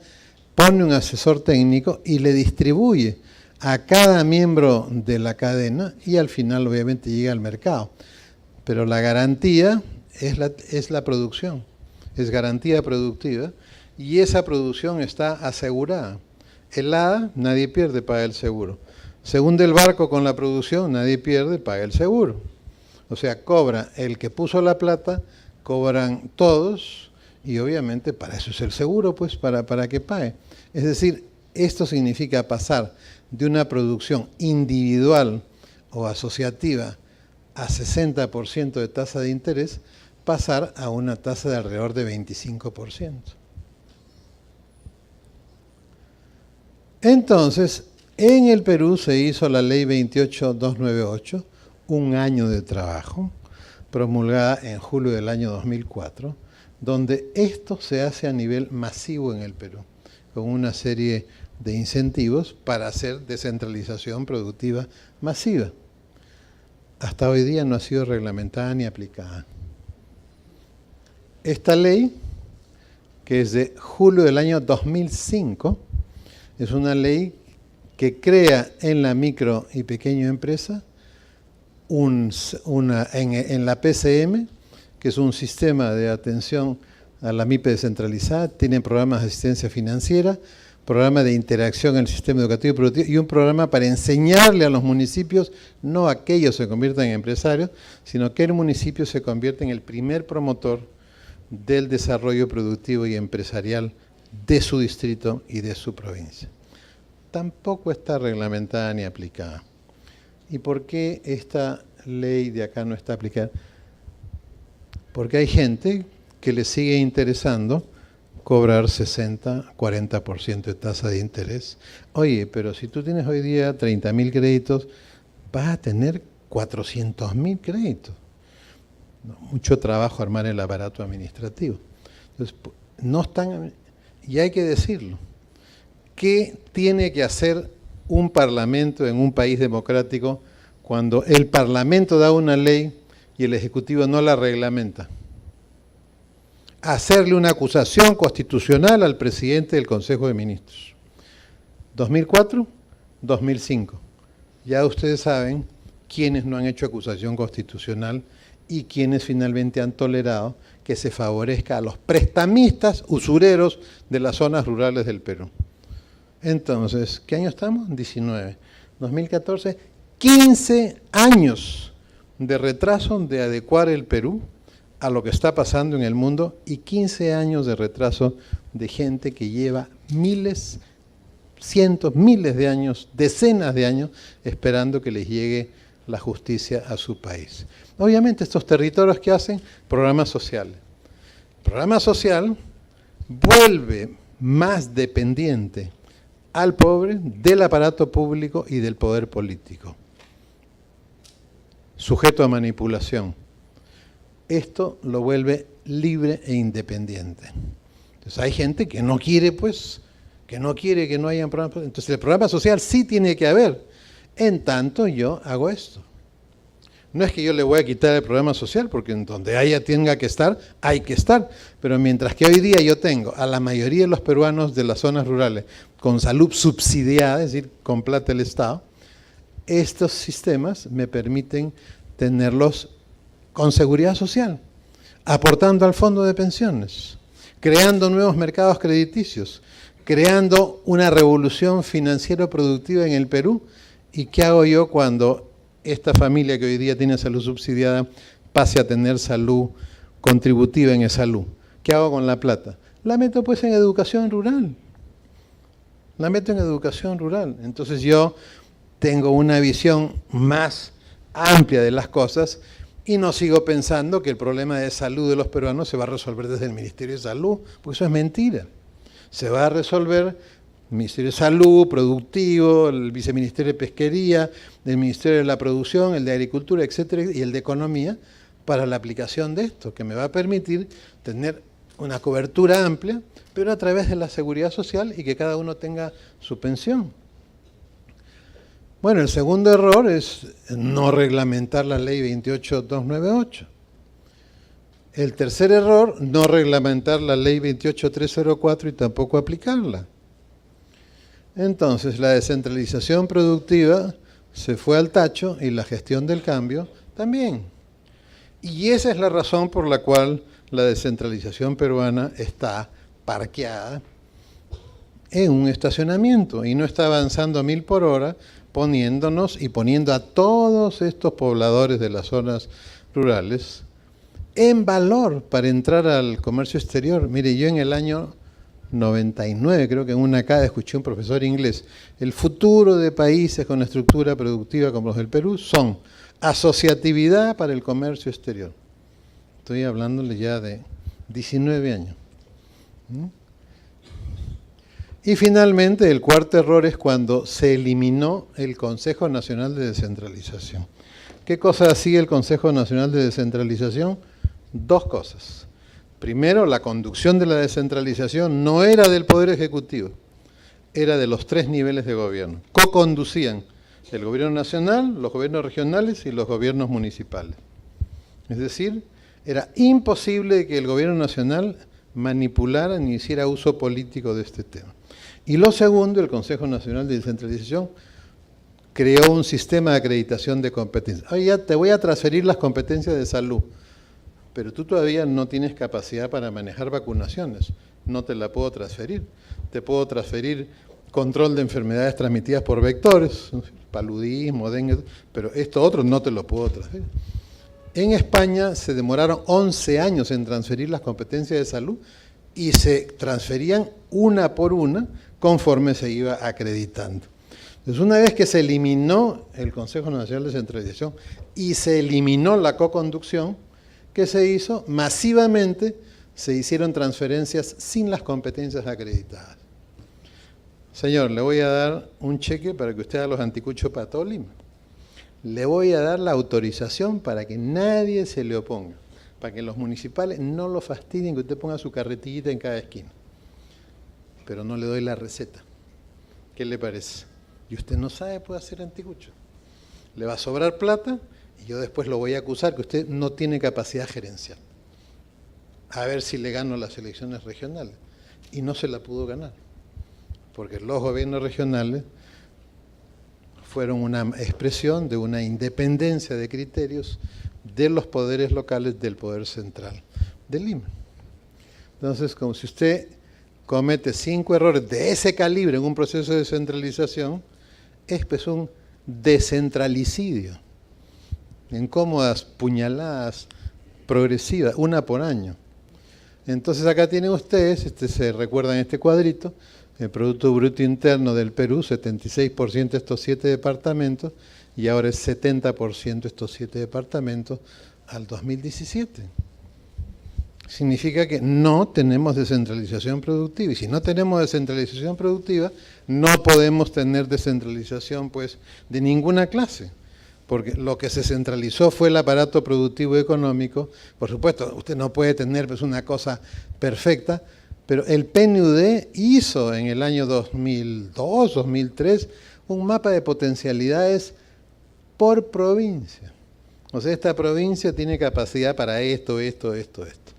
pone un asesor técnico y le distribuye a cada miembro de la cadena y al final obviamente llega al mercado. Pero la garantía es la producción, es garantía productiva y esa producción está asegurada. Helada, nadie pierde, paga el seguro. Se hunde el barco con la producción, nadie pierde, paga el seguro. O sea, cobra el que puso la plata, cobran todos y obviamente para eso es el seguro, pues para que pague. Es decir, esto significa pasar de una producción individual o asociativa a 60% de tasa de interés, pasar a una tasa de alrededor de 25%. Entonces, en el Perú se hizo la ley 28298, un año de trabajo, promulgada en julio del año 2004, donde esto se hace a nivel masivo en el Perú, con una serie de incentivos para hacer descentralización productiva masiva. Hasta hoy día no ha sido reglamentada ni aplicada. Esta ley, que es de julio del año 2005, es una ley que crea en la micro y pequeña empresa en la PCM, que es un sistema de atención a la MIPE descentralizada, tienen programas de asistencia financiera, programa de interacción en el sistema educativo y productivo y un programa para enseñarle a los municipios, no a que ellos se conviertan en empresarios, sino que el municipio se convierta en el primer promotor del desarrollo productivo y empresarial de su distrito y de su provincia. Tampoco está reglamentada ni aplicada. ¿Y por qué esta ley de acá no está aplicada? Porque hay gente que le sigue interesando cobrar 60, 40% de tasa de interés. Oye, pero si tú tienes hoy día 30.000 créditos, vas a tener 400.000 créditos. Mucho trabajo armar el aparato administrativo. Entonces, no están, y hay que decirlo, ¿qué tiene que hacer un parlamento en un país democrático cuando el parlamento da una ley y el Ejecutivo no la reglamenta? Hacerle una acusación constitucional al presidente del Consejo de Ministros. 2004, 2005. Ya ustedes saben quiénes no han hecho acusación constitucional y quienes finalmente han tolerado que se favorezca a los prestamistas usureros de las zonas rurales del Perú. Entonces, ¿qué año estamos? 19. 2014, 15 años de retraso de adecuar el Perú a lo que está pasando en el mundo y 15 años de retraso de gente que lleva miles, cientos, miles de años, decenas de años esperando que les llegue la justicia a su país. Obviamente estos territorios que hacen programas sociales. El programa social vuelve más dependiente al pobre del aparato público y del poder político, sujeto a manipulación. Esto lo vuelve libre e independiente. Entonces hay gente que no quiere, pues, que no quiere que no haya programas. Entonces el programa social sí tiene que haber. En tanto yo hago esto. No es que yo le voy a quitar el programa social, porque en donde haya tenga que estar, hay que estar. Pero mientras que hoy día yo tengo a la mayoría de los peruanos de las zonas rurales con salud subsidiada, es decir, con plata del Estado, estos sistemas me permiten tenerlos con seguridad social, aportando al fondo de pensiones, creando nuevos mercados crediticios, creando una revolución financiero-productiva en el Perú. ¿Y qué hago yo cuando esta familia que hoy día tiene salud subsidiada pase a tener salud contributiva en salud? ¿Qué hago con la plata? La meto pues en educación rural. La meto en educación rural. Entonces yo tengo una visión más amplia de las cosas y no sigo pensando que el problema de salud de los peruanos se va a resolver desde el Ministerio de Salud, porque eso es mentira. Se va a resolver el Ministerio de Salud, Productivo, el Viceministerio de Pesquería, el Ministerio de la Producción, el de Agricultura, etcétera, y el de Economía, para la aplicación de esto, que me va a permitir tener una cobertura amplia, pero a través de la seguridad social y que cada uno tenga su pensión. Bueno, el segundo error es no reglamentar la ley 28298. El tercer error, no reglamentar la ley 28304 y tampoco aplicarla. Entonces, la descentralización productiva se fue al tacho y la gestión del cambio también. Y esa es la razón por la cual la descentralización peruana está parqueada en un estacionamiento y no está avanzando a 1000 por hora, poniéndonos y poniendo a todos estos pobladores de las zonas rurales en valor para entrar al comercio exterior. Mire, yo en el año 99, creo que en una CADE escuché un profesor inglés, el futuro de países con estructura productiva como los del Perú son asociatividad para el comercio exterior. Estoy hablándole ya de 19 años. Y finalmente, el cuarto error es cuando se eliminó el Consejo Nacional de Descentralización. ¿Qué cosa hacía el Consejo Nacional de Descentralización? Dos cosas. Primero, la conducción de la descentralización no era del Poder Ejecutivo, era de los 3 niveles de gobierno. Co-conducían el gobierno nacional, los gobiernos regionales y los gobiernos municipales. Es decir, era imposible que el gobierno nacional manipulara ni hiciera uso político de este tema. Y lo segundo, el Consejo Nacional de Descentralización creó un sistema de acreditación de competencias. Oye, ya te voy a transferir las competencias de salud, pero tú todavía no tienes capacidad para manejar vacunaciones, no te la puedo transferir. Te puedo transferir control de enfermedades transmitidas por vectores, paludismo, dengue, pero esto otro no te lo puedo transferir. En España se demoraron 11 años en transferir las competencias de salud y se transferían una por una conforme se iba acreditando. Entonces, una vez que se eliminó el Consejo Nacional de Descentralización y se eliminó la coconducción, ¿qué se hizo? Masivamente se hicieron transferencias sin las competencias acreditadas. Señor, le voy a dar un cheque para que usted haga los anticuchos para todo Lima. Le voy a dar la autorización para que nadie se le oponga, para que los municipales no lo fastidien, que usted ponga su carretillita en cada esquina. Pero no le doy la receta. ¿Qué le parece? Y usted no sabe, puede hacer anticucho. Le va a sobrar plata y yo después lo voy a acusar que usted no tiene capacidad gerencial. A ver si le gano las elecciones regionales. Y no se la pudo ganar, porque los gobiernos regionales fueron una expresión de una independencia de criterios de los poderes locales del poder central de Lima. Entonces, como si usted comete 5 errores de ese calibre en un proceso de descentralización, es pues un descentralicidio, en cómodas puñaladas progresivas, una por año. Entonces acá tienen ustedes, se recuerdan este cuadrito, el Producto Bruto Interno del Perú, 76% estos 7 departamentos, y ahora es 70% estos 7 departamentos al 2017. Significa que no tenemos descentralización productiva, y si no tenemos descentralización productiva, no podemos tener descentralización pues de ninguna clase, porque lo que se centralizó fue el aparato productivo y económico. Por supuesto, usted no puede tener pues una cosa perfecta, pero el PNUD hizo en el año 2002, 2003, un mapa de potencialidades por provincia. O sea, esta provincia tiene capacidad para esto, esto, esto, esto.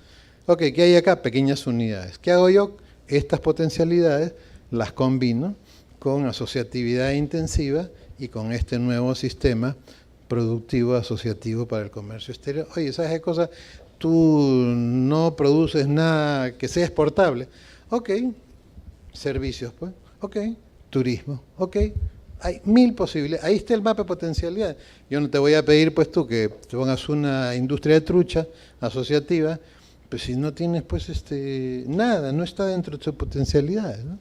Ok, ¿qué hay acá? Pequeñas unidades. ¿Qué hago yo? Estas potencialidades las combino con asociatividad intensiva y con este nuevo sistema productivo asociativo para el comercio exterior. Oye, ¿sabes qué cosa? Tú no produces nada que sea exportable. Ok, servicios, pues. Ok, turismo. Ok, hay 1000 posibilidades. Ahí está el mapa de potencialidad. Yo no te voy a pedir, pues tú, que te pongas una industria de trucha asociativa, pues si no tienes, pues, nada, no está dentro de tus potencialidades, ¿no?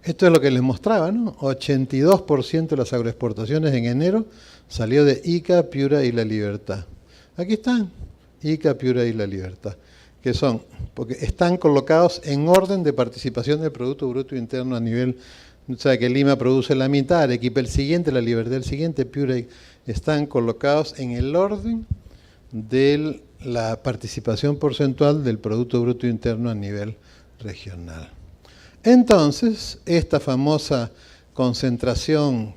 Esto es lo que les mostraba, ¿no? 82% de las agroexportaciones en enero salió de Ica, Piura y La Libertad. Aquí están. Ica, Piura y La Libertad, que son, porque están colocados en orden de participación del Producto Bruto Interno a nivel, o sea, que Lima produce la mitad, Arequipa el siguiente, La Libertad el siguiente, Piura, están colocados en el orden de la participación porcentual del Producto Bruto Interno a nivel regional. Entonces, esta famosa concentración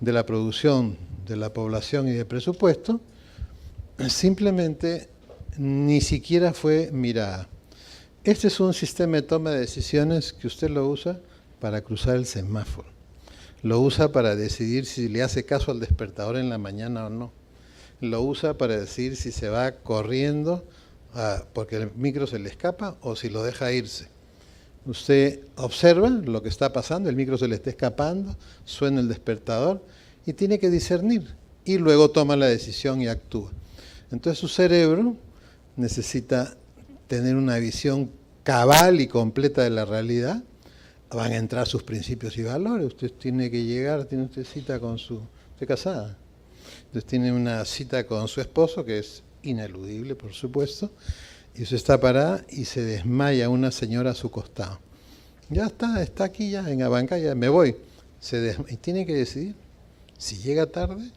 de la producción, de la población y del presupuesto, simplemente ni siquiera fue mirada. Este es un sistema de toma de decisiones que usted lo usa para cruzar el semáforo. Lo usa para decidir si le hace caso al despertador en la mañana o no. Lo usa para decidir si se va corriendo porque el micro se le escapa o si lo deja irse. Usted observa lo que está pasando, el micro se le está escapando, suena el despertador y tiene que discernir y luego toma la decisión y actúa. Entonces su cerebro necesita tener una visión cabal y completa de la realidad. Van a entrar sus principios y valores. Usted tiene que llegar, tiene usted cita con usted casada. Entonces tiene una cita con su esposo que es ineludible, por supuesto, y usted está parada y se desmaya una señora a su costado. Ya está aquí ya en la banca, ya me voy. Y tiene que decidir si llega tarde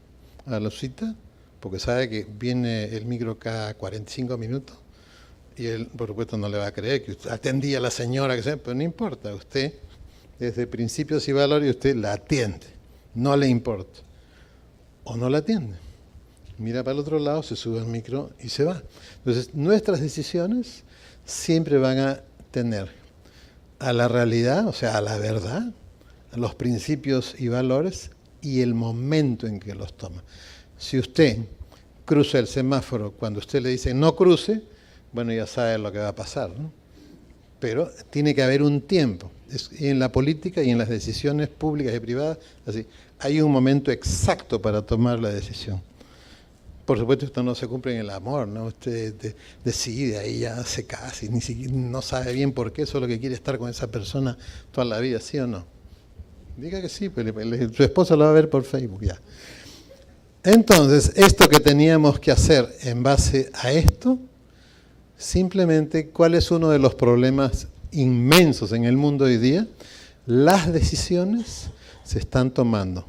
a la cita, porque sabe que viene el micro cada 45 minutos, y él, por supuesto, no le va a creer que usted atendía a la señora, que sea, pero no importa, usted, desde principios y valores, usted la atiende, no le importa. O no la atiende. Mira para el otro lado, se sube al micro y se va. Entonces, nuestras decisiones siempre van a tener a la realidad, o sea, a la verdad, a los principios y valores y el momento en que los toma. Si usted cruza el semáforo cuando usted le dice no cruce, bueno, ya sabe lo que va a pasar, ¿no? Pero tiene que haber un tiempo. En la política y en las decisiones públicas y privadas, así, hay un momento exacto para tomar la decisión. Por supuesto, esto no se cumple en el amor, ¿no? Usted decide, ahí ya se casa y ni siquiera no sabe bien por qué, solo que quiere estar con esa persona toda la vida, ¿sí o no? Diga que sí, pero su esposa lo va a ver por Facebook ya. Entonces, esto que teníamos que hacer en base a esto, simplemente cuál es uno de los problemas inmensos en el mundo hoy día. Las decisiones se están tomando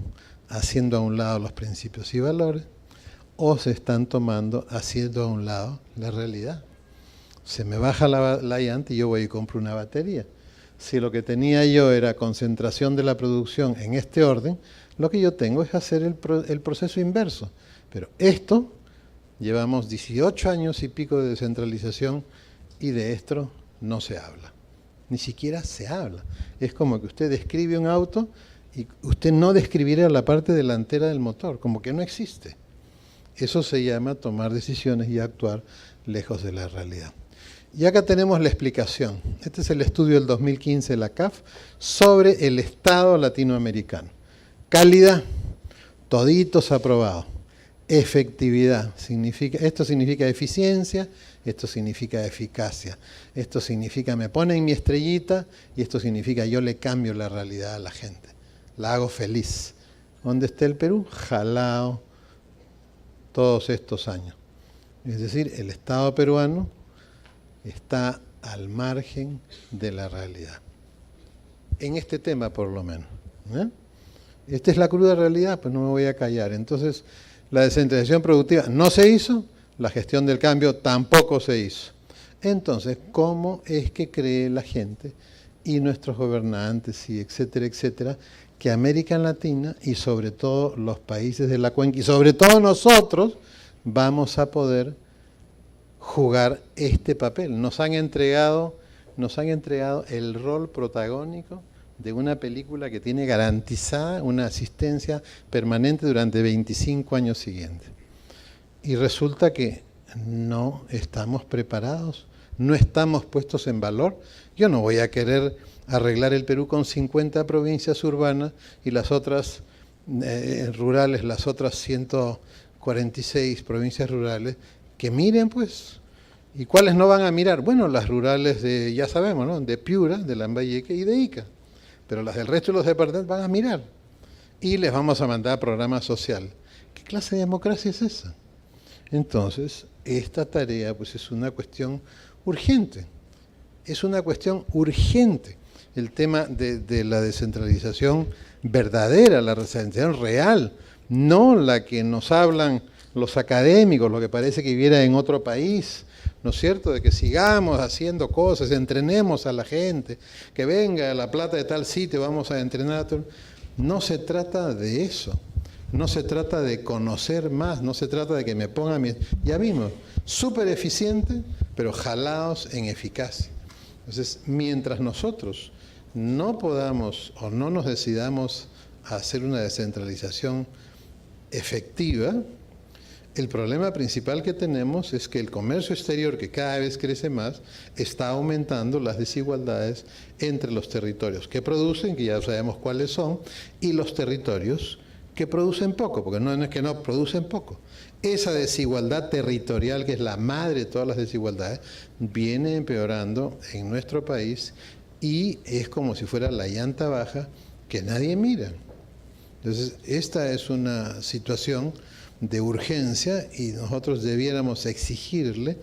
haciendo a un lado los principios y valores, o se están tomando haciendo a un lado la realidad. Se me baja la llanta y yo voy y compro una batería. Si lo que tenía yo era concentración de la producción en este orden, lo que yo tengo es hacer el proceso inverso. Pero esto, llevamos 18 años y pico de descentralización y de esto no se habla. Ni siquiera se habla. Es como que usted describe un auto y usted no describiría la parte delantera del motor, como que no existe. Eso se llama tomar decisiones y actuar lejos de la realidad. Y acá tenemos la explicación. Este es el estudio del 2015 de la CAF sobre el Estado latinoamericano. Calidad, toditos aprobados. Efectividad, esto significa eficiencia, esto significa eficacia. Esto significa me ponen mi estrellita y esto significa yo le cambio la realidad a la gente. La hago feliz. ¿Dónde está el Perú? Jalao todos estos años. Es decir, el Estado peruano está al margen de la realidad. En este tema, por lo menos. Esta es la cruda realidad, pues no me voy a callar. Entonces, la descentralización productiva no se hizo, la gestión del cambio tampoco se hizo. Entonces, ¿cómo es que cree la gente y nuestros gobernantes y etcétera, etcétera, que América Latina y sobre todo los países de la cuenca y sobre todo nosotros vamos a poder jugar este papel? Nos han entregado el rol protagónico de una película que tiene garantizada una asistencia permanente durante 25 años siguientes. Y resulta que no estamos preparados, no estamos puestos en valor. Yo no voy a querer arreglar el Perú con 50 provincias urbanas y las otras rurales, las otras 146 provincias rurales, que miren pues. ¿Y cuáles no van a mirar? Bueno, las rurales de, ya sabemos, ¿no?, de Piura, de Lambayeque y de Ica. Pero las del resto de los departamentos van a mirar. Y les vamos a mandar programa social. ¿Qué clase de democracia es esa? Entonces, esta tarea pues es una cuestión urgente. Es una cuestión urgente. El tema de la descentralización verdadera, la descentralización real, no la que nos hablan los académicos, lo que parece que viviera en otro país, ¿no es cierto?, de que sigamos haciendo cosas, entrenemos a la gente, que venga la plata de tal sitio, vamos a entrenar a todo. No se trata de eso, no se trata de conocer más, no se trata de que me pongan mi... Ya vimos, súper eficiente, pero jalados en eficacia. Entonces, mientras nosotros no podamos o no nos decidamos a hacer una descentralización efectiva, el problema principal que tenemos es que el comercio exterior, que cada vez crece más, está aumentando las desigualdades entre los territorios que producen, que ya sabemos cuáles son, y los territorios que producen poco, porque no es que no producen poco. Esa desigualdad territorial, que es la madre de todas las desigualdades, viene empeorando en nuestro país y es como si fuera la llanta baja que nadie mira. Entonces, esta es una situación de urgencia y nosotros debiéramos exigirle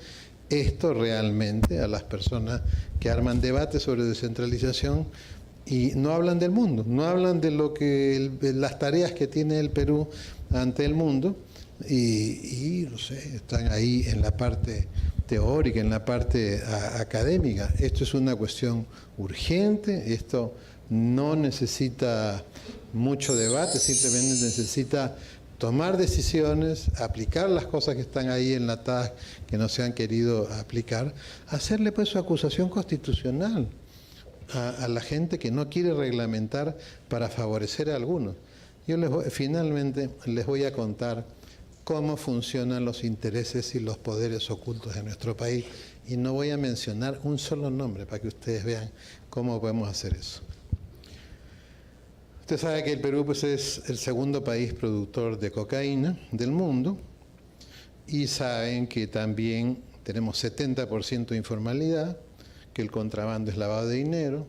esto realmente a las personas que arman debates sobre descentralización y no hablan del mundo, no hablan de lo que las tareas que tiene el Perú ante el mundo y no sé, están ahí en la parte teórica, en la parte académica. Esto es una cuestión urgente, esto no necesita mucho debate, simplemente necesita tomar decisiones, aplicar las cosas que están ahí enlatadas que no se han querido aplicar, hacerle pues su acusación constitucional a la gente que no quiere reglamentar para favorecer a algunos. Yo finalmente les voy a contar cómo funcionan los intereses y los poderes ocultos de nuestro país y no voy a mencionar un solo nombre para que ustedes vean cómo podemos hacer eso. Usted sabe que el Perú pues, es el segundo país productor de cocaína del mundo y saben que también tenemos 70% de informalidad, que el contrabando es lavado de dinero.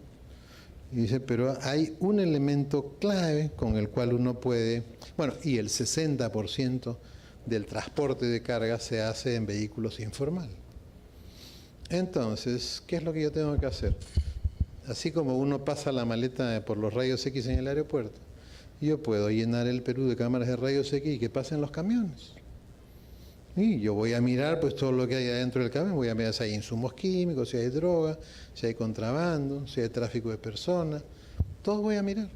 Y dice, pero hay un elemento clave con el cual uno puede... Bueno, y el 60% del transporte de carga se hace en vehículos informales. Entonces, ¿qué es lo que yo tengo que hacer? Así como uno pasa la maleta por los rayos X en el aeropuerto, yo puedo llenar el Perú de cámaras de rayos X y que pasen los camiones. Y yo voy a mirar pues todo lo que hay adentro del camión, voy a mirar si hay insumos químicos, si hay droga, si hay contrabando, si hay tráfico de personas, todo voy a mirar.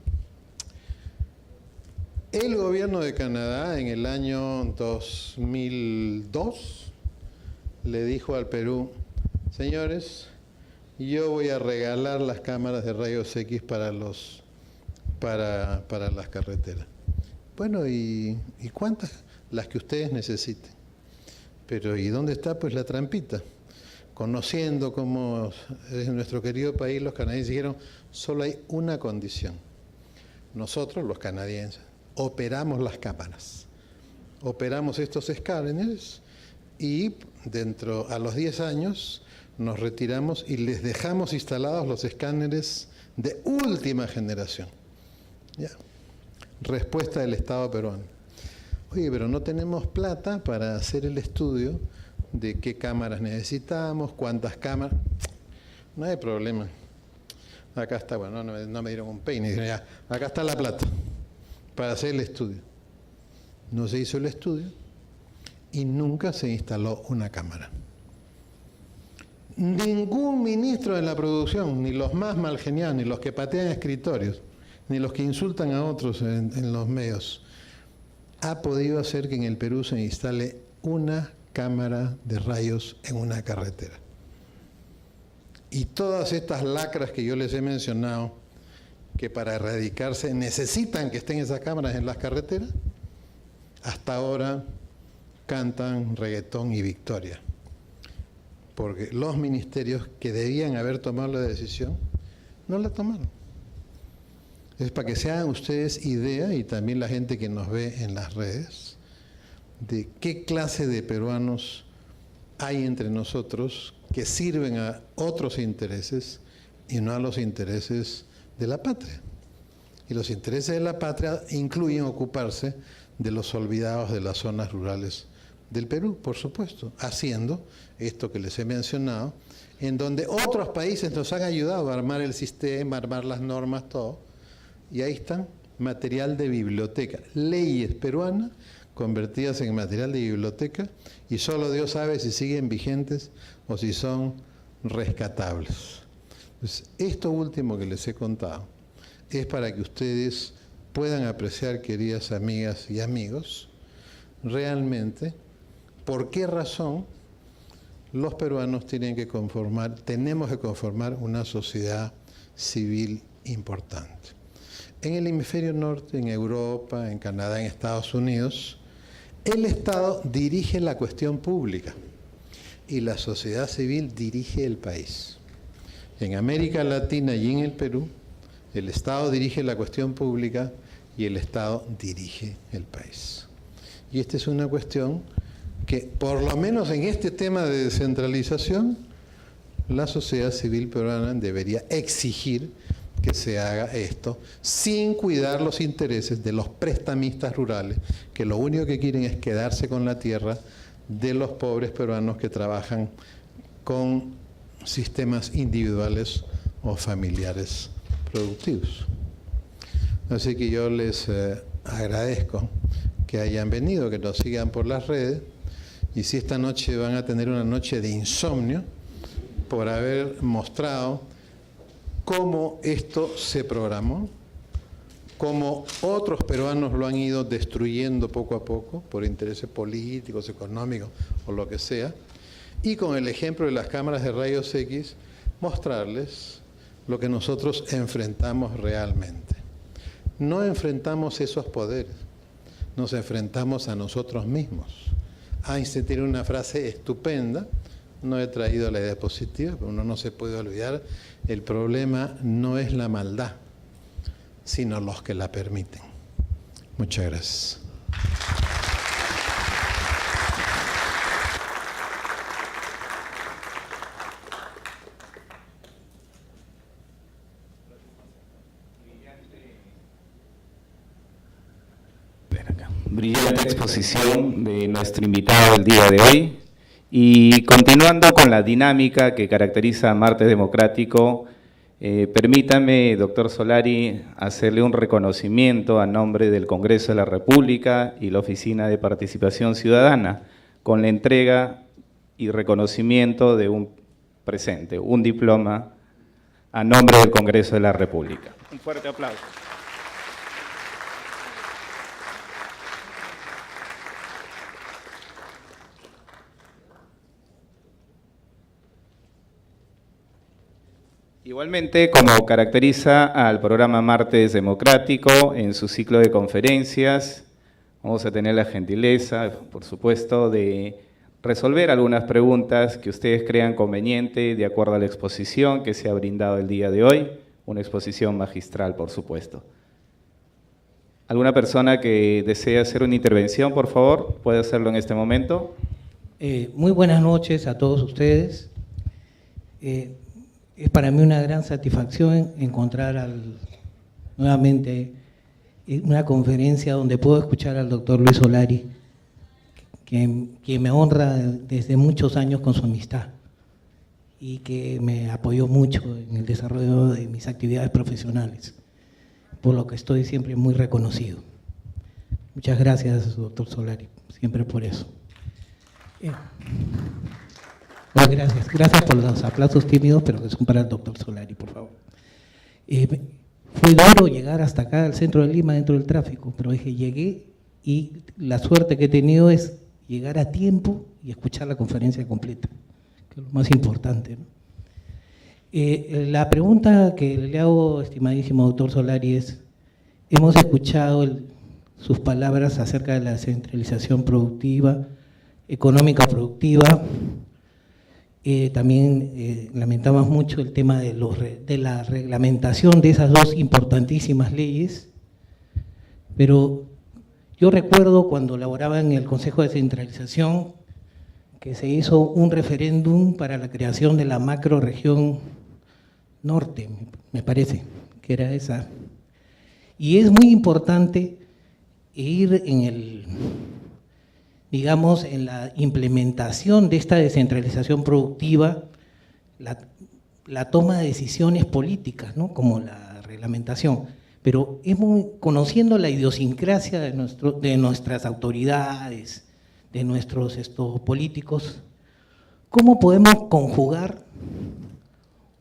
El gobierno de Canadá en el año 2002 le dijo al Perú: señores, yo voy a regalar las cámaras de rayos X para las carreteras. Bueno, ¿y cuántas? Las que ustedes necesiten. Pero ¿y dónde está pues la trampita? Conociendo cómo es nuestro querido país, los canadienses dijeron: solo hay una condición. Nosotros, los canadienses, operamos las cámaras, operamos estos escáneres y a los 10 años nos retiramos y les dejamos instalados los escáneres de última generación. Ya. Respuesta del Estado peruano: oye, pero no tenemos plata para hacer el estudio de qué cámaras necesitamos, cuántas cámaras. No hay problema. Acá está, bueno, no me dieron un peine, dijeron ya, acá está la plata para hacer el estudio. No se hizo el estudio y nunca se instaló una cámara. Ningún ministro de la producción, ni los más malgeniados, ni los que patean escritorios, ni los que insultan a otros en los medios, ha podido hacer que en el Perú se instale una cámara de rayos en una carretera. Y todas estas lacras que yo les he mencionado, que para erradicarse necesitan que estén esas cámaras en las carreteras, hasta ahora cantan reggaetón y victoria. Porque los ministerios que debían haber tomado la decisión, no la tomaron. Es para que se hagan ustedes idea, y también la gente que nos ve en las redes, de qué clase de peruanos hay entre nosotros que sirven a otros intereses y no a los intereses de la patria. Y los intereses de la patria incluyen ocuparse de los olvidados de las zonas rurales del Perú, por supuesto, haciendo esto que les he mencionado, en donde otros países nos han ayudado a armar el sistema, a armar las normas, todo. Y ahí están, material de biblioteca, leyes peruanas convertidas en material de biblioteca, y solo Dios sabe si siguen vigentes o si son rescatables. Entonces, esto último que les he contado es para que ustedes puedan apreciar, queridas amigas y amigos, realmente por qué razón los peruanos tenemos que conformar una sociedad civil importante. En el hemisferio norte, en Europa, en Canadá, en Estados Unidos, el Estado dirige la cuestión pública y la sociedad civil dirige el país. En América Latina y en el Perú, el Estado dirige la cuestión pública y el Estado dirige el país. Y esta es una cuestión que, por lo menos en este tema de descentralización, la sociedad civil peruana debería exigir que se haga esto sin cuidar los intereses de los prestamistas rurales, que lo único que quieren es quedarse con la tierra de los pobres peruanos que trabajan con sistemas individuales o familiares productivos. Así que yo les agradezco que hayan venido, que nos sigan por las redes, y si esta noche van a tener una noche de insomnio por haber mostrado cómo esto se programó, cómo otros peruanos lo han ido destruyendo poco a poco por intereses políticos, económicos o lo que sea, y con el ejemplo de las cámaras de rayos X, mostrarles lo que nosotros enfrentamos realmente. No enfrentamos esos poderes, nos enfrentamos a nosotros mismos. Einstein tiene una frase estupenda, no he traído la diapositiva, pero uno no se puede olvidar: el problema no es la maldad, sino los que la permiten. Muchas gracias. Brillante exposición de nuestro invitado del día de hoy. Y continuando con la dinámica que caracteriza a Martes Democrático, permítame, doctor Solari, hacerle un reconocimiento a nombre del Congreso de la República y la Oficina de Participación Ciudadana, con la entrega y reconocimiento de un presente, un diploma a nombre del Congreso de la República. Un fuerte aplauso. Igualmente, como caracteriza al programa Martes Democrático en su ciclo de conferencias, vamos a tener la gentileza, por supuesto, de resolver algunas preguntas que ustedes crean conveniente de acuerdo a la exposición que se ha brindado el día de hoy, una exposición magistral, por supuesto. ¿Alguna persona que desee hacer una intervención, por favor, puede hacerlo en este momento? Muy buenas noches a todos ustedes. Es para mí una gran satisfacción encontrar nuevamente una conferencia donde puedo escuchar al doctor Luis Solari, que me honra desde muchos años con su amistad y que me apoyó mucho en el desarrollo de mis actividades profesionales, por lo que estoy siempre muy reconocido. Muchas gracias, doctor Solari, siempre por eso. Bueno, gracias por los aplausos tímidos, pero que son para el doctor Solari, por favor. Fue duro llegar hasta acá, al centro de Lima, dentro del tráfico, pero llegué y la suerte que he tenido es llegar a tiempo y escuchar la conferencia completa, que es lo más importante, ¿no? La pregunta que le hago, estimadísimo doctor Solari, es, hemos escuchado sus palabras acerca de la centralización productiva, económica productiva. También lamentamos mucho el tema de la reglamentación de esas dos importantísimas leyes, pero yo recuerdo cuando laboraba en el Consejo de Descentralización que se hizo un referéndum para la creación de la macrorregión norte, me parece que era esa, y es muy importante ir digamos, en la implementación de esta descentralización productiva, la toma de decisiones políticas, ¿no?, como la reglamentación, pero conociendo la idiosincrasia de nuestras autoridades, de nuestros políticos, ¿cómo podemos conjugar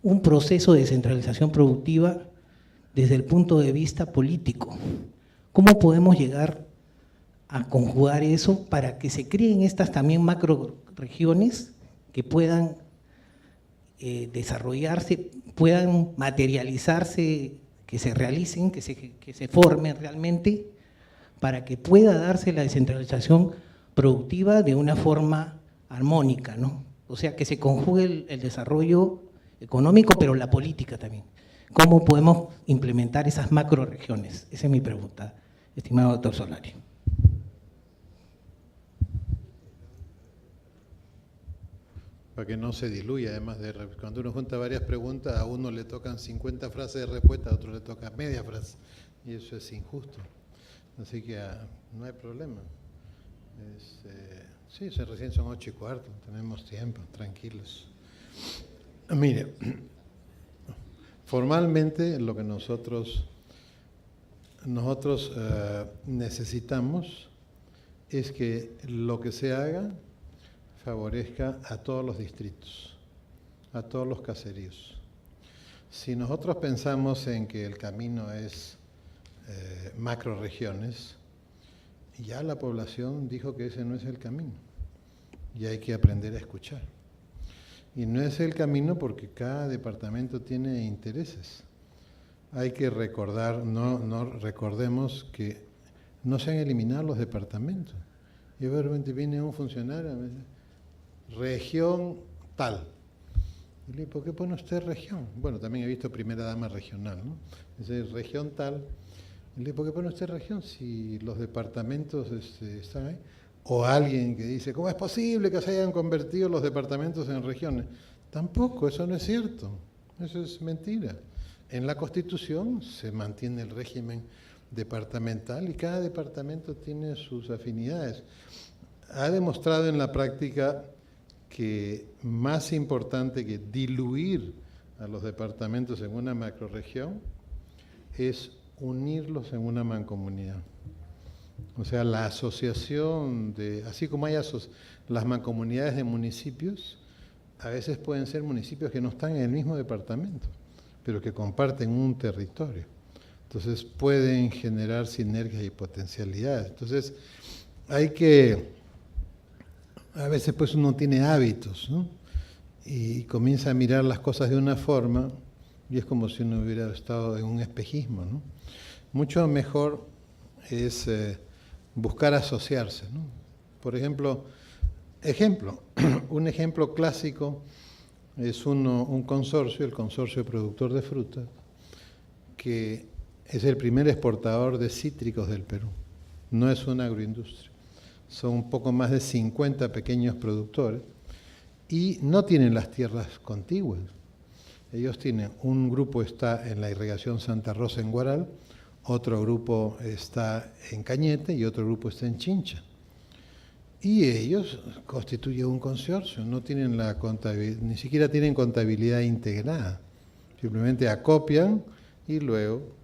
un proceso de descentralización productiva desde el punto de vista político? ¿Cómo podemos llegar a conjugar eso para que se creen estas también macroregiones que puedan desarrollarse, puedan materializarse, que se realicen, que se formen realmente, para que pueda darse la descentralización productiva de una forma armónica, ¿no? O sea, que se conjugue el desarrollo económico, pero la política también. ¿Cómo podemos implementar esas macroregiones? Esa es mi pregunta, estimado doctor Solari. Para que no se diluya, además cuando uno junta varias preguntas, a uno le tocan 50 frases de respuesta, a otro le toca media frase, y eso es injusto. Así que no hay problema. Sí, recién son 8:15, tenemos tiempo, tranquilos. Mire, formalmente lo que nosotros necesitamos es que lo que se haga favorezca a todos los distritos, a todos los caseríos. Si nosotros pensamos en que el camino es macroregiones, ya la población dijo que ese no es el camino, y hay que aprender a escuchar. Y no es el camino porque cada departamento tiene intereses. Hay que recordar, recordemos que no se han eliminado los departamentos. Y de repente viene un funcionario, me dice, región tal. Y le digo, ¿por qué pone usted región? Bueno, también he visto primera dama regional, ¿no? Dice, región tal. Y le digo, ¿por qué pone usted región si los departamentos están ahí? O alguien que dice, ¿cómo es posible que se hayan convertido los departamentos en regiones? Tampoco, eso no es cierto. Eso es mentira. En la Constitución se mantiene el régimen departamental y cada departamento tiene sus afinidades. Ha demostrado en la práctica que más importante que diluir a los departamentos en una macrorregión es unirlos en una mancomunidad. O sea, la asociación de, así como hay las mancomunidades de municipios, a veces pueden ser municipios que no están en el mismo departamento, pero que comparten un territorio. Entonces pueden generar sinergias y potencialidades. Entonces hay que, a veces pues uno tiene hábitos, ¿no? Y comienza a mirar las cosas de una forma y es como si uno hubiera estado en un espejismo, ¿no? Mucho mejor es buscar asociarse, ¿no? Por ejemplo, un ejemplo clásico es un consorcio, el Consorcio Productor de Frutas, que es el primer exportador de cítricos del Perú. No es una agroindustria. Son un poco más de 50 pequeños productores y no tienen las tierras contiguas. Ellos tienen, un grupo está en la irrigación Santa Rosa en Guaral, otro grupo está en Cañete y otro grupo está en Chincha. Y ellos constituyen un consorcio, no tienen la contabilidad, ni siquiera tienen contabilidad integrada. Simplemente acopian y luego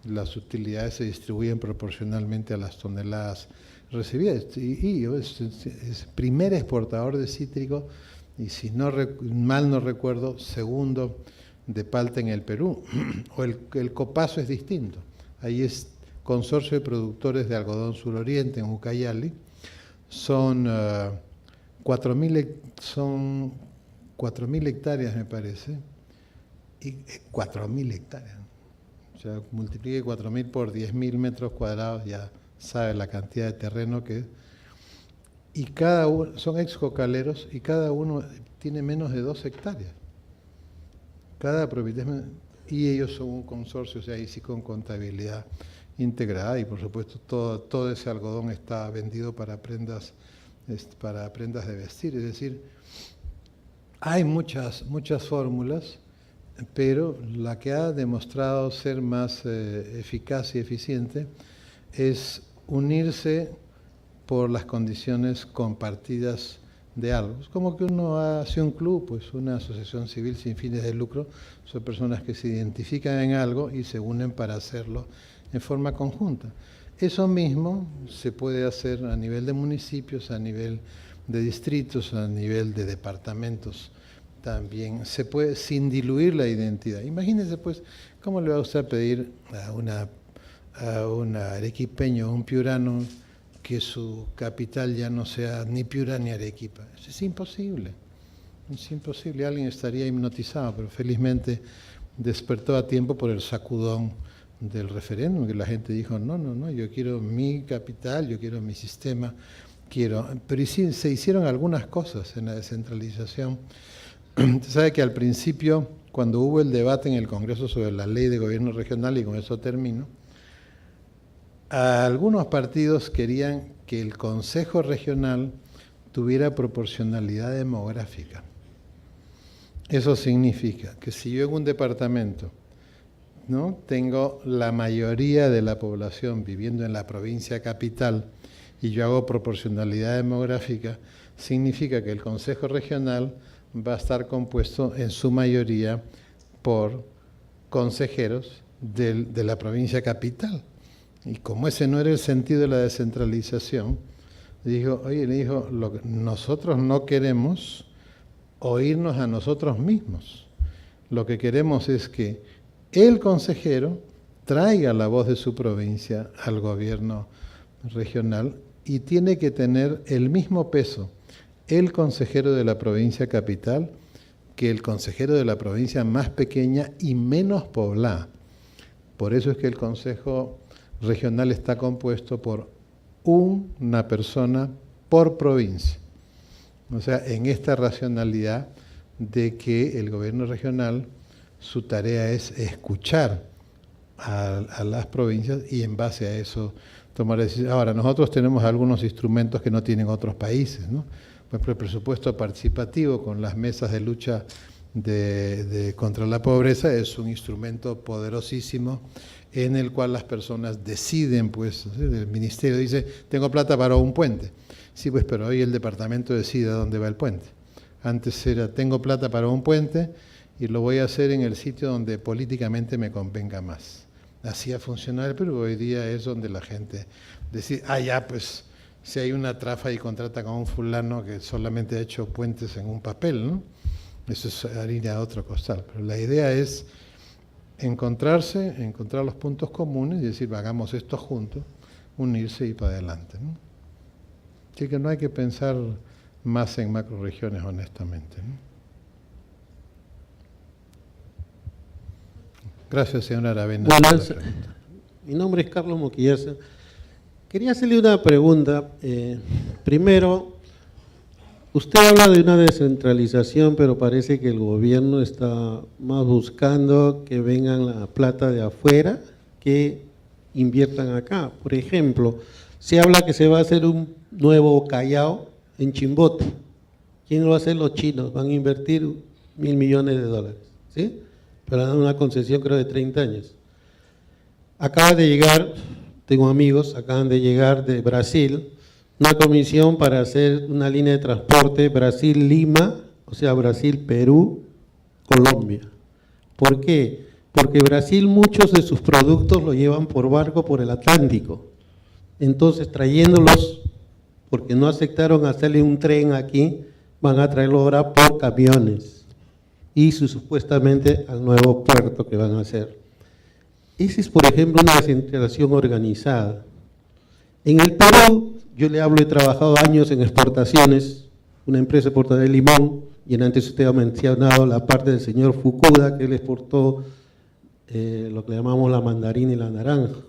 las utilidades se distribuyen proporcionalmente a las toneladas recibidas. Y es primer exportador de cítrico y, si mal no recuerdo, segundo de palta en el Perú. O el Copazo es distinto. Ahí es Consorcio de Productores de Algodón Suroriente en Ucayali. Son 4.000 hectáreas, me parece. Y 4.000 hectáreas. O sea, multiplique 4.000 por 10.000 metros cuadrados, ya sabe la cantidad de terreno que es. Y cada uno, son excocaleros y cada uno tiene menos de 2 hectáreas. Cada propietario, y ellos son un consorcio, o sea, ahí sí con contabilidad integrada, y por supuesto todo ese algodón está vendido para prendas de vestir. Es decir, hay muchas fórmulas, pero la que ha demostrado ser más eficaz y eficiente es unirse por las condiciones compartidas de algo. Es como que uno hace un club, pues una asociación civil sin fines de lucro, son personas que se identifican en algo y se unen para hacerlo en forma conjunta. Eso mismo se puede hacer a nivel de municipios, a nivel de distritos, a nivel de departamentos. También se puede, sin diluir la identidad. Imagínense, pues, cómo le va usted a pedir a un arequipeño o un piurano que su capital ya no sea ni Piura ni Arequipa. Eso es imposible. Es imposible. Alguien estaría hipnotizado, pero felizmente despertó a tiempo por el sacudón del referéndum, que la gente dijo, no, yo quiero mi capital, yo quiero mi sistema, Pero sí, se hicieron algunas cosas en la descentralización. Usted sabe que al principio, cuando hubo el debate en el Congreso sobre la ley de gobierno regional, y con eso termino, algunos partidos querían que el Consejo Regional tuviera proporcionalidad demográfica. Eso significa que si yo en un departamento, ¿no?, tengo la mayoría de la población viviendo en la provincia capital y yo hago proporcionalidad demográfica, significa que el Consejo Regional va a estar compuesto en su mayoría por consejeros de la provincia capital. Y como ese no era el sentido de la descentralización, le dijo, nosotros no queremos oírnos a nosotros mismos. Lo que queremos es que el consejero traiga la voz de su provincia al gobierno regional y tiene que tener el mismo peso el consejero de la provincia capital que el consejero de la provincia más pequeña y menos poblada. Por eso es que el Consejo Regional está compuesto por una persona por provincia. O sea, en esta racionalidad de que el gobierno regional, su tarea es escuchar a las provincias y en base a eso tomar decisiones. Ahora, nosotros tenemos algunos instrumentos que no tienen otros países, ¿no? Por ejemplo, el presupuesto participativo con las mesas de lucha contra la pobreza es un instrumento poderosísimo en el cual las personas deciden, pues, el ministerio dice, tengo plata para un puente. Sí, pues, pero hoy el departamento decide a dónde va el puente. Antes era, tengo plata para un puente y lo voy a hacer en el sitio donde políticamente me convenga más. Así ha funcionado el Perú. Hoy día es donde la gente decide, ya, pues, si hay una trafa y contrata con un fulano que solamente ha hecho puentes en un papel, ¿no? Eso es harina de otro costal. Pero la idea es encontrar los puntos comunes y decir, hagamos esto juntos, unirse y para adelante, ¿no? Así que no hay que pensar más en macroregiones, honestamente, ¿no? Gracias, señora Aravena. Buenas, mi nombre es Carlos Moquillaza. Quería hacerle una pregunta. Primero, usted habla de una descentralización, pero parece que el gobierno está más buscando que vengan la plata de afuera que inviertan acá. Por ejemplo, se habla que se va a hacer un nuevo Callao en Chimbote. ¿Quién lo va a hacer? Los chinos. Van a invertir $1.000 millones, ¿sí? Pero dan una concesión creo de 30 años. Acaba de llegar, tengo amigos, acaban de llegar de Brasil, una comisión para hacer una línea de transporte Brasil-Lima, o sea, Brasil-Perú-Colombia. ¿Por qué? Porque Brasil muchos de sus productos los llevan por barco por el Atlántico. Entonces, trayéndolos, porque no aceptaron hacerle un tren aquí, van a traerlo ahora por camiones y supuestamente al nuevo puerto que van a hacer. Esa es, por ejemplo, una descentralización organizada. En el Perú, yo le hablo, he trabajado años en exportaciones, una empresa exportadora de limón, y antes usted ha mencionado la parte del señor Fukuda, que él exportó lo que llamamos la mandarina y la naranja.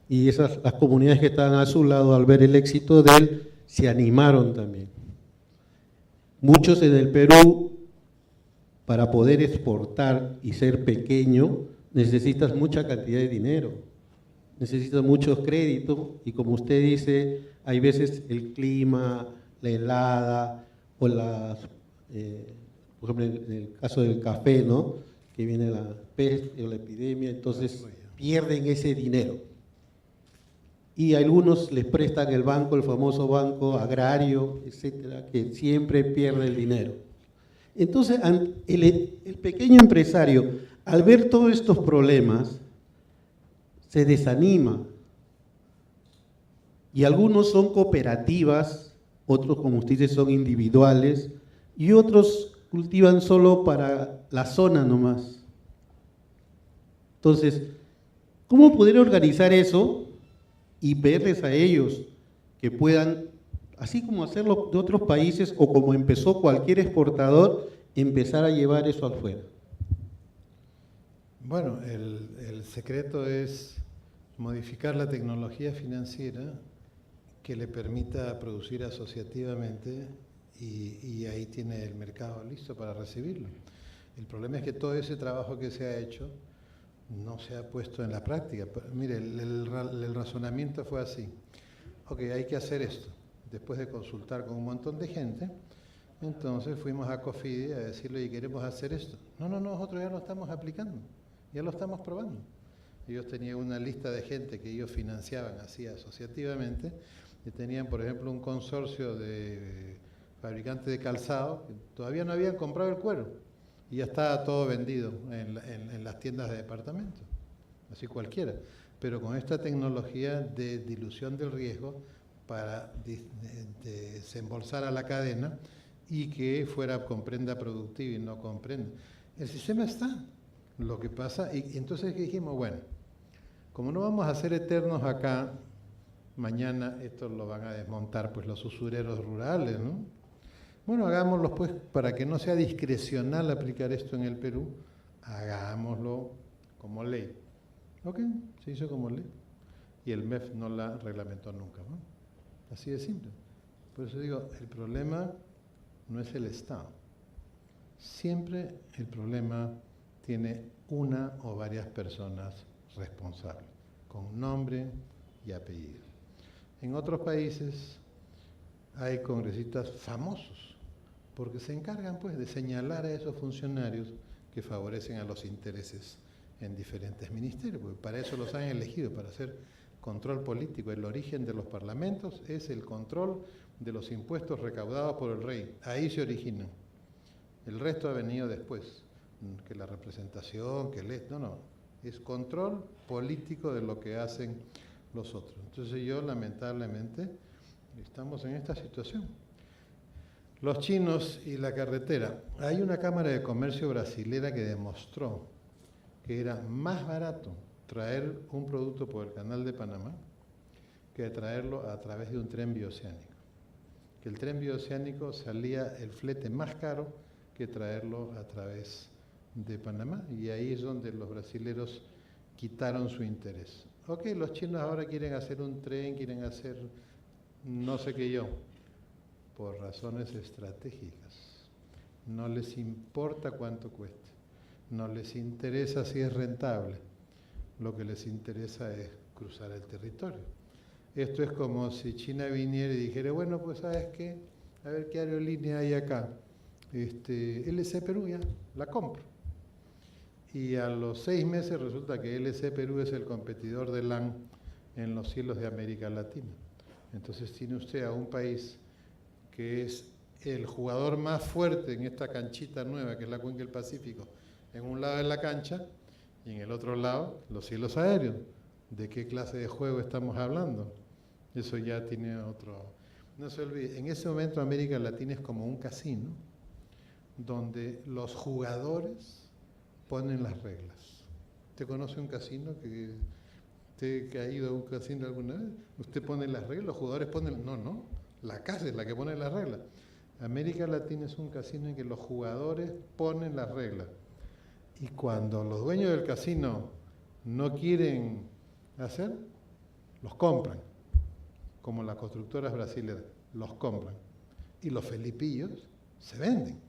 Y las comunidades que estaban a su lado, al ver el éxito de él, se animaron también. Muchos en el Perú, para poder exportar y ser pequeño, necesitas mucha cantidad de dinero, necesitas muchos créditos y como usted dice, hay veces el clima, la helada o por ejemplo en el caso del café, ¿no? Que viene la peste o la epidemia, entonces pierden ese dinero. Y algunos les prestan el banco, el famoso banco agrario, etcétera, que siempre pierde el dinero. Entonces, el pequeño empresario, al ver todos estos problemas, se desanima. Y algunos son cooperativas, otros, como usted dice, son individuales, y otros cultivan solo para la zona nomás. Entonces, ¿cómo poder organizar eso y verles a ellos que puedan, así como hacerlo de otros países o como empezó cualquier exportador, empezar a llevar eso afuera? Bueno, el secreto es modificar la tecnología financiera que le permita producir asociativamente y ahí tiene el mercado listo para recibirlo. El problema es que todo ese trabajo que se ha hecho no se ha puesto en la práctica. Mire, el razonamiento fue así. Ok, hay que hacer esto. Después de consultar con un montón de gente, entonces fuimos a COFIDE a decirle, oye, queremos hacer esto. No, nosotros ya lo estamos aplicando, ya lo estamos probando. Ellos tenían una lista de gente que ellos financiaban así asociativamente, y tenían, por ejemplo, un consorcio de fabricantes de calzado, que todavía no habían comprado el cuero, y ya estaba todo vendido en las tiendas de departamento, así cualquiera. Pero con esta tecnología de dilución del riesgo para desembolsar a la cadena y que fuera con prenda productiva y no con prenda. El sistema está. Lo que pasa, y entonces dijimos, bueno, como no vamos a ser eternos acá, mañana esto lo van a desmontar pues los usureros rurales, ¿no? Bueno, hagámoslo pues, para que no sea discrecional aplicar esto en el Perú, hagámoslo como ley. Ok, se hizo como ley. Y el MEF no la reglamentó nunca, ¿no? Así de simple. Por eso digo, el problema no es el Estado. Siempre el problema tiene una o varias personas responsables, con nombre y apellido. En otros países hay congresistas famosos, porque se encargan pues de señalar a esos funcionarios que favorecen a los intereses en diferentes ministerios, porque para eso los han elegido, para hacer control político. El origen de los parlamentos es el control de los impuestos recaudados por el rey. Ahí se originan. El resto ha venido después, que la representación, que no, es control político de lo que hacen los otros. Entonces yo, lamentablemente, estamos en esta situación. Los chinos y la carretera. Hay una Cámara de Comercio brasilera que demostró que era más barato traer un producto por el Canal de Panamá que traerlo a través de un tren bioceánico. Que el tren bioceánico salía el flete más caro que traerlo a través de Panamá, y ahí es donde los brasileros quitaron su interés. Ok, los chinos ahora quieren hacer un tren, quieren hacer no sé qué yo, por razones estratégicas. No les importa cuánto cueste, no les interesa si es rentable, lo que les interesa es cruzar el territorio. Esto es como si China viniera y dijera, bueno, pues ¿sabes qué? A ver qué aerolínea hay acá. LC Perú, ya, la compro. Y a los 6 meses resulta que LC Perú es el competidor de LAN en los cielos de América Latina. Entonces tiene usted a un país que es el jugador más fuerte en esta canchita nueva, que es la Cuenca del Pacífico, en un lado de la cancha y en el otro lado los cielos aéreos. ¿De qué clase de juego estamos hablando? Eso ya tiene otro... No se olvide, en ese momento América Latina es como un casino, donde los jugadores ponen las reglas. ¿Usted conoce un casino usted que ha ido a un casino alguna vez? ¿Usted pone las reglas? ¿Los jugadores ponen...? No, la casa es la que pone las reglas. América Latina es un casino en que los jugadores ponen las reglas. Y cuando los dueños del casino no quieren hacer, los compran. Como las constructoras brasileñas, los compran. Y los felipillos se venden.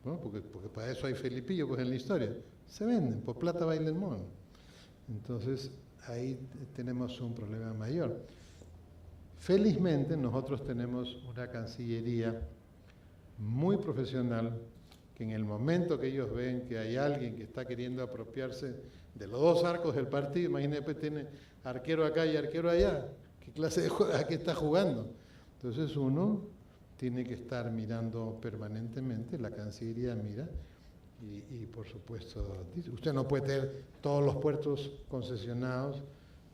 ¿No? Porque para eso hay felipillos pues, en la historia. Se venden, por plata baila el mono. Entonces, ahí tenemos un problema mayor. Felizmente, nosotros tenemos una Cancillería muy profesional, que en el momento que ellos ven que hay alguien que está queriendo apropiarse de los dos arcos del partido, imagínate, pues tiene arquero acá y arquero allá, ¿qué clase de juego, a qué está jugando? Entonces uno tiene que estar mirando permanentemente, la Cancillería mira, y por supuesto, usted no puede tener todos los puertos concesionados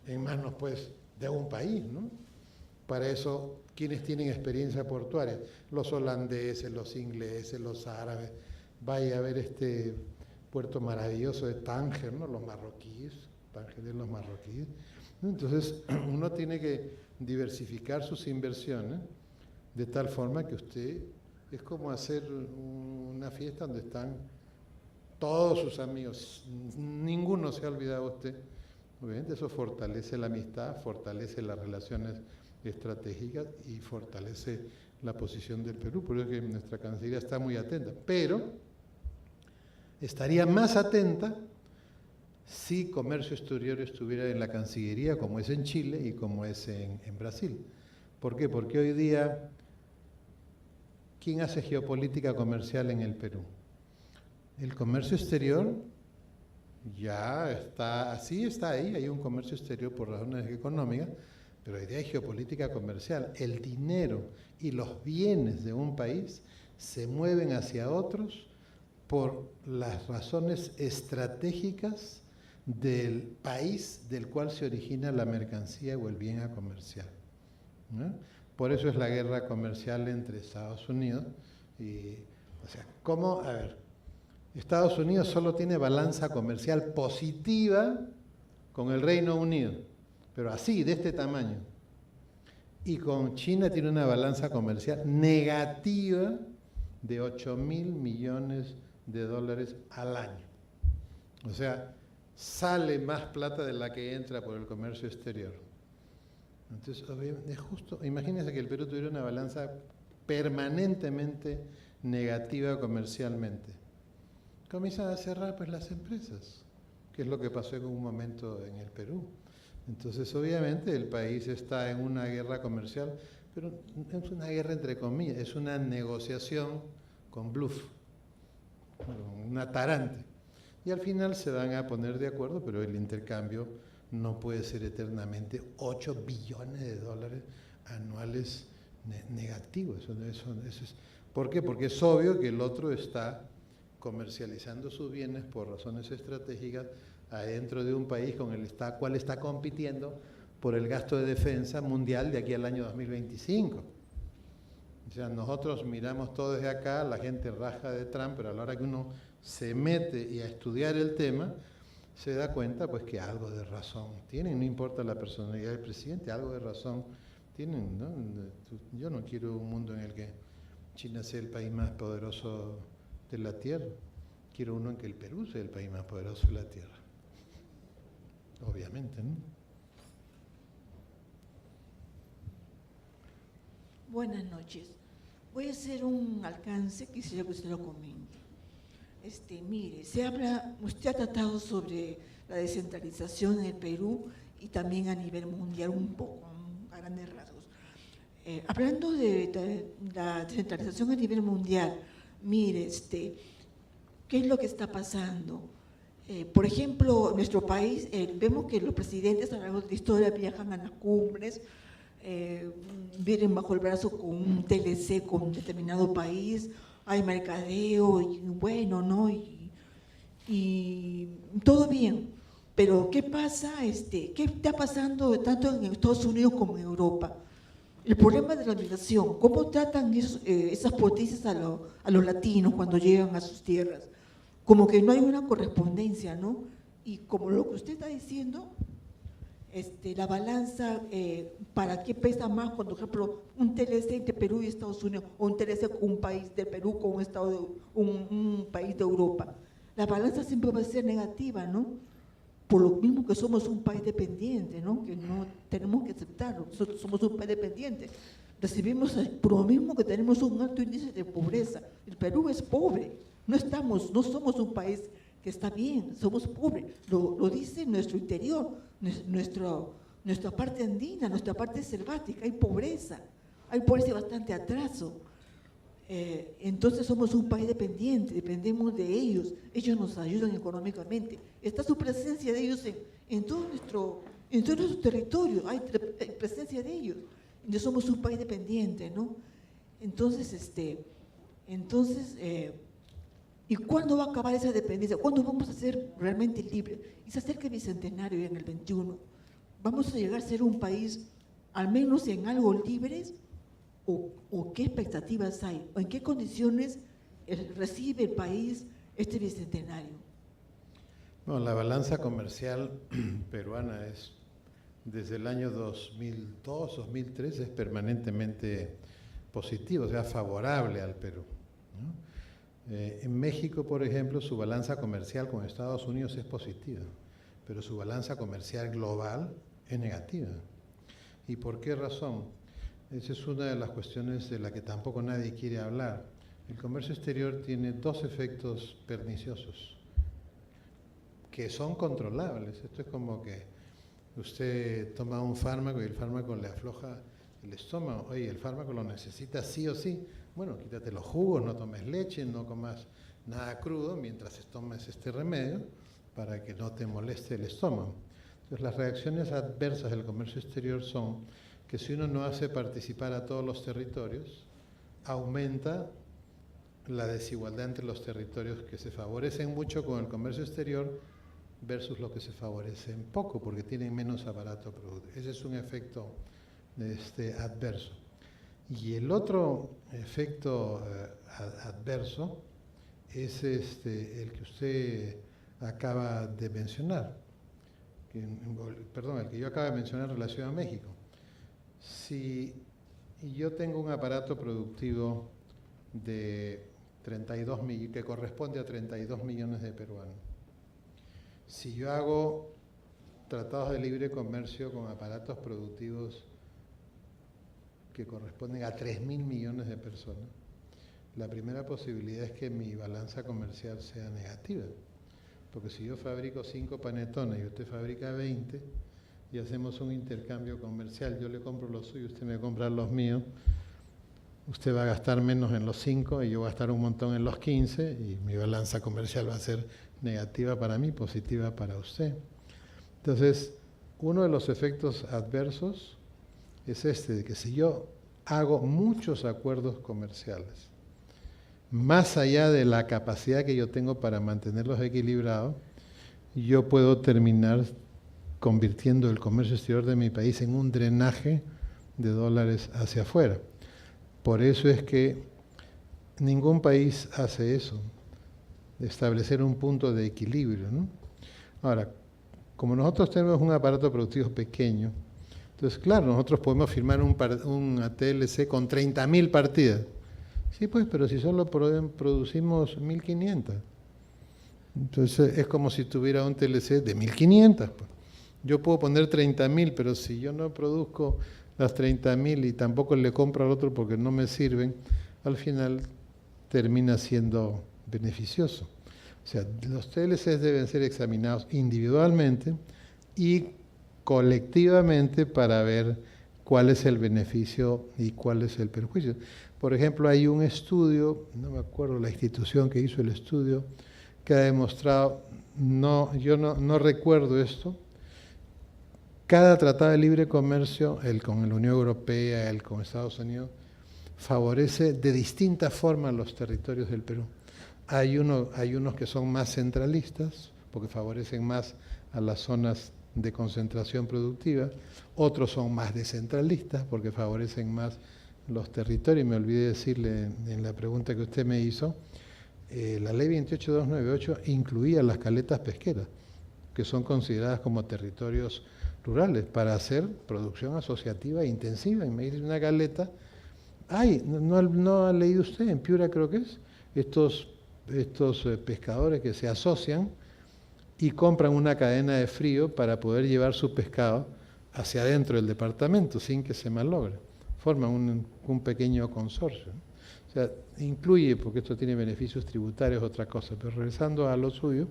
en manos pues de un país, ¿no? Para eso, ¿quiénes tienen experiencia portuaria? Los holandeses, los ingleses, los árabes. Vaya a ver este puerto maravilloso de Tánger, ¿no? Los marroquíes, Tánger de los marroquíes. Entonces, uno tiene que diversificar sus inversiones de tal forma que usted es como hacer una fiesta donde están todos sus amigos, ninguno se ha olvidado de usted. Obviamente eso fortalece la amistad, fortalece las relaciones estratégicas y fortalece la posición del Perú. Por eso es que nuestra Cancillería está muy atenta, pero estaría más atenta si comercio exterior estuviera en la Cancillería, como es en Chile y como es en Brasil. ¿Por qué? Porque hoy día, ¿quién hace geopolítica comercial en el Perú? El comercio exterior ya está, así está ahí, hay un comercio exterior por razones económicas, pero hoy día hay geopolítica comercial. El dinero y los bienes de un país se mueven hacia otros por las razones estratégicas del país del cual se origina la mercancía o el bien a comerciar, ¿no? Por eso es la guerra comercial entre Estados Unidos y, o sea, ¿cómo? A ver, Estados Unidos solo tiene balanza comercial positiva con el Reino Unido, pero así, de este tamaño. Y con China tiene una balanza comercial negativa de 8.000 millones de dólares al año. O sea, sale más plata de la que entra por el comercio exterior. Entonces, es justo, imagínense que el Perú tuviera una balanza permanentemente negativa comercialmente. Comienzan a cerrar pues las empresas, que es lo que pasó en un momento en el Perú. Entonces, obviamente, el país está en una guerra comercial, pero es una guerra entre comillas, es una negociación con bluff, un atarante. Y al final se van a poner de acuerdo, pero el intercambio no puede ser eternamente 8 billones de dólares anuales negativos. Eso es ¿Por qué? Porque es obvio que el otro está comercializando sus bienes por razones estratégicas adentro de un país con el cual está compitiendo por el gasto de defensa mundial de aquí al año 2025. O sea, nosotros miramos todo desde acá, la gente raja de Trump, pero a la hora que uno se mete y a estudiar el tema, se da cuenta pues que algo de razón tienen, no importa la personalidad del presidente, algo de razón tienen, ¿no? Yo no quiero un mundo en el que China sea el país más poderoso de la Tierra, quiero uno en que el Perú sea el país más poderoso de la Tierra, obviamente, ¿no? Buenas noches. Voy a hacer un alcance, quisiera que usted lo comente. Mire, usted ha tratado sobre la descentralización en el Perú y también a nivel mundial un poco, a grandes rasgos. Hablando de la descentralización a nivel mundial, mire, ¿qué es lo que está pasando? Por ejemplo, en nuestro país vemos que los presidentes a lo largo de la historia viajan a las cumbres, vienen bajo el brazo con un TLC con un determinado país, hay mercadeo y bueno, ¿no? Y todo bien, pero ¿qué pasa? ¿Qué está pasando tanto en Estados Unidos como en Europa? El problema de la migración, ¿cómo tratan esas potencias a los latinos cuando llegan a sus tierras? Como que no hay una correspondencia, ¿no? Y como lo que usted está diciendo, la balanza, ¿para qué pesa más cuando, por ejemplo, un TLC entre Perú y Estados Unidos o un TLC con un país de Perú con un país de Europa? La balanza siempre va a ser negativa, ¿no? Por lo mismo que somos un país dependiente, ¿no? Que no tenemos que aceptarlo, nosotros somos un país dependiente. Recibimos, por lo mismo que tenemos un alto índice de pobreza. El Perú es pobre, no somos un país que está bien, somos pobres, lo dice nuestro interior, nuestra parte andina, nuestra parte selvática, hay pobreza y bastante atraso. Entonces somos un país dependiente, dependemos de ellos nos ayudan económicamente, está su presencia de ellos en todo nuestro territorio, hay presencia de ellos, entonces somos un país dependiente, ¿no? Entonces, ¿y cuándo va a acabar esa dependencia? ¿Cuándo vamos a ser realmente libres? Y se acerca el Bicentenario en el 21. ¿Vamos a llegar a ser un país, al menos en algo libres? ¿O qué expectativas hay? ¿O en qué condiciones recibe el país este Bicentenario? Bueno, la balanza comercial peruana es, desde el año 2002, 2003, es permanentemente positiva, o sea, favorable al Perú, ¿no? En México, por ejemplo, su balanza comercial con Estados Unidos es positiva, pero su balanza comercial global es negativa. ¿Y por qué razón? Esa es una de las cuestiones de la que tampoco nadie quiere hablar. El comercio exterior tiene dos efectos perniciosos que son controlables. Esto es como que usted toma un fármaco y el fármaco le afloja el estómago. Oye, el fármaco lo necesita sí o sí. Bueno, quítate los jugos, no tomes leche, no comas nada crudo mientras tomes este remedio para que no te moleste el estómago. Entonces, las reacciones adversas del comercio exterior son que si uno no hace participar a todos los territorios, aumenta la desigualdad entre los territorios que se favorecen mucho con el comercio exterior versus los que se favorecen poco, porque tienen menos aparato productivo. Ese es un efecto adverso. Y el otro efecto adverso es el que usted acaba de mencionar, el que yo acabo de mencionar en relación a México. Si yo tengo un aparato productivo de 32 millones, que corresponde a 32 millones de peruanos, si yo hago tratados de libre comercio con aparatos productivos que corresponden a 3.000 millones de personas, la primera posibilidad es que mi balanza comercial sea negativa. Porque si yo fabrico 5 panetones y usted fabrica 20 y hacemos un intercambio comercial, yo le compro los suyos, usted me compra los míos, usted va a gastar menos en los 5 y yo voy a gastar un montón en los 15 y mi balanza comercial va a ser negativa para mí, positiva para usted. Entonces, uno de los efectos adversos es de que si yo hago muchos acuerdos comerciales más allá de la capacidad que yo tengo para mantenerlos equilibrados, yo puedo terminar convirtiendo el comercio exterior de mi país en un drenaje de dólares hacia afuera. Por eso es que ningún país hace eso, de establecer un punto de equilibrio, ¿no? Ahora, como nosotros tenemos un aparato productivo pequeño, entonces, claro, nosotros podemos firmar un TLC con 30.000 partidas. Sí, pues, pero si solo producimos 1.500. Entonces, es como si tuviera un TLC de 1.500. Pues. Yo puedo poner 30.000, pero si yo no produzco las 30.000 y tampoco le compro al otro porque no me sirven, al final termina siendo beneficioso. O sea, los TLCs deben ser examinados individualmente y colectivamente para ver cuál es el beneficio y cuál es el perjuicio. Por ejemplo, hay un estudio, no me acuerdo la institución que hizo el estudio, que ha demostrado, yo no recuerdo esto, cada tratado de libre comercio, el con la Unión Europea, el con Estados Unidos, favorece de distinta forma los territorios del Perú. Hay unos que son más centralistas, porque favorecen más a las zonas de concentración productiva, otros son más descentralistas, porque favorecen más los territorios. Me olvidé decirle en la pregunta que usted me hizo, la ley 28298 incluía las caletas pesqueras, que son consideradas como territorios rurales, para hacer producción asociativa intensiva. Y me dice una caleta, ¿no ha leído usted? En Piura creo que es, estos pescadores que se asocian y compran una cadena de frío para poder llevar su pescado hacia adentro del departamento sin que se malogre. Forman un pequeño consorcio. O sea, incluye, porque esto tiene beneficios tributarios, otra cosa, pero regresando a lo suyo,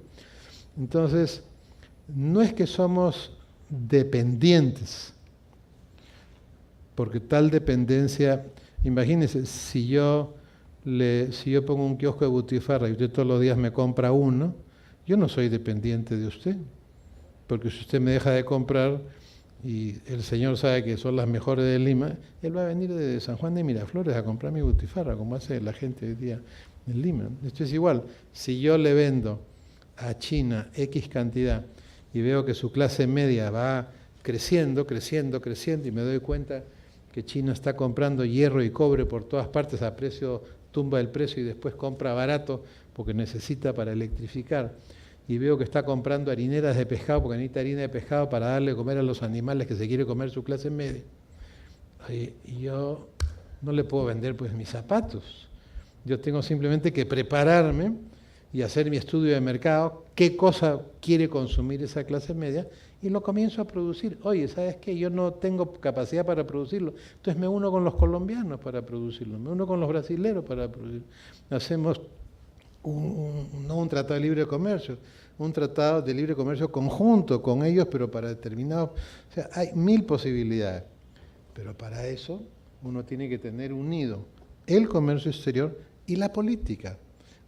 entonces, no es que somos dependientes, porque tal dependencia, imagínense, si yo pongo un kiosco de butifarra y usted todos los días me compra uno, yo no soy dependiente de usted, porque si usted me deja de comprar y el señor sabe que son las mejores de Lima, él va a venir de San Juan de Miraflores a comprar mi butifarra, como hace la gente hoy día en Lima. Esto es igual, si yo le vendo a China X cantidad y veo que su clase media va creciendo, y me doy cuenta que China está comprando hierro y cobre por todas partes a precio, tumba el precio y después compra barato porque necesita para electrificar, y veo que está comprando harineras de pescado porque necesita harina de pescado para darle de comer a los animales que se quiere comer su clase media. Y yo no le puedo vender pues mis zapatos. Yo tengo simplemente que prepararme y hacer mi estudio de mercado, qué cosa quiere consumir esa clase media, y lo comienzo a producir. Oye, ¿sabes qué? Yo no tengo capacidad para producirlo, entonces me uno con los colombianos para producirlo, me uno con los brasileños para producirlo. Hacemos no un tratado de libre comercio, un tratado de libre comercio conjunto con ellos, pero para determinados... O sea, hay 1000 posibilidades, pero para eso uno tiene que tener unido el comercio exterior y la política.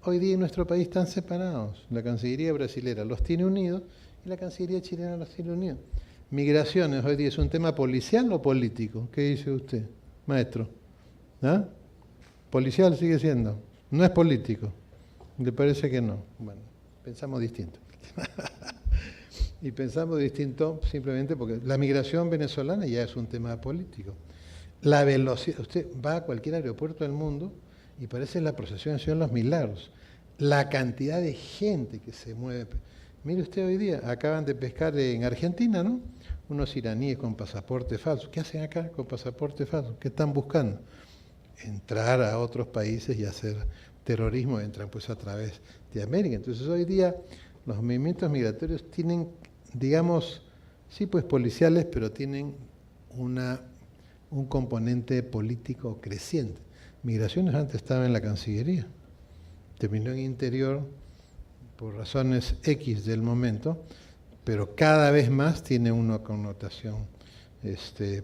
Hoy día en nuestro país están separados. La Cancillería brasilera los tiene unidos y la Cancillería chilena los tiene unidos. Migraciones hoy día es un tema policial o político. ¿Qué dice usted, maestro? ¿Ah? Policial sigue siendo, no es político. ¿Le parece que no? Bueno, pensamos distinto. Y pensamos distinto simplemente porque la migración venezolana ya es un tema político. La velocidad, usted va a cualquier aeropuerto del mundo y parece la procesión de los milagros. La cantidad de gente que se mueve. Mire usted hoy día, acaban de pescar en Argentina, ¿no? Unos iraníes con pasaporte falso. ¿Qué hacen acá con pasaporte falso? ¿Qué están buscando? Entrar a otros países y hacer terrorismo, entran pues a través de América. Entonces hoy día los movimientos migratorios tienen, digamos, sí pues policiales, pero tienen un componente político creciente. Migraciones antes estaba en la Cancillería, terminó en Interior por razones X del momento, pero cada vez más tiene una connotación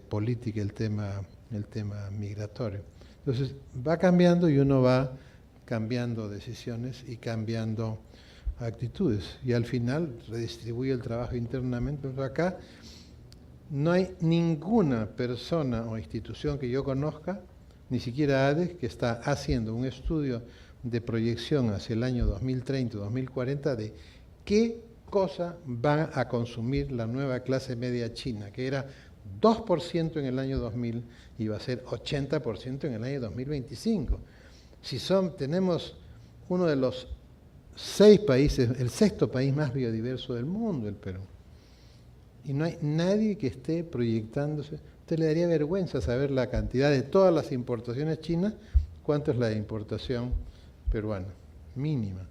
política el tema migratorio. Entonces va cambiando y uno va cambiando decisiones y cambiando actitudes y al final redistribuye el trabajo internamente. Entonces acá no hay ninguna persona o institución que yo conozca, ni siquiera ADES, que está haciendo un estudio de proyección hacia el año 2030, 2040 de qué cosa va a consumir la nueva clase media china, que era 2% en el año 2000 y va a ser 80% en el año 2025. Si tenemos uno de los 6 países, el 6º país más biodiverso del mundo, el Perú. Y no hay nadie que esté proyectándose. A usted le daría vergüenza saber la cantidad de todas las importaciones chinas, cuánto es la importación peruana, mínima.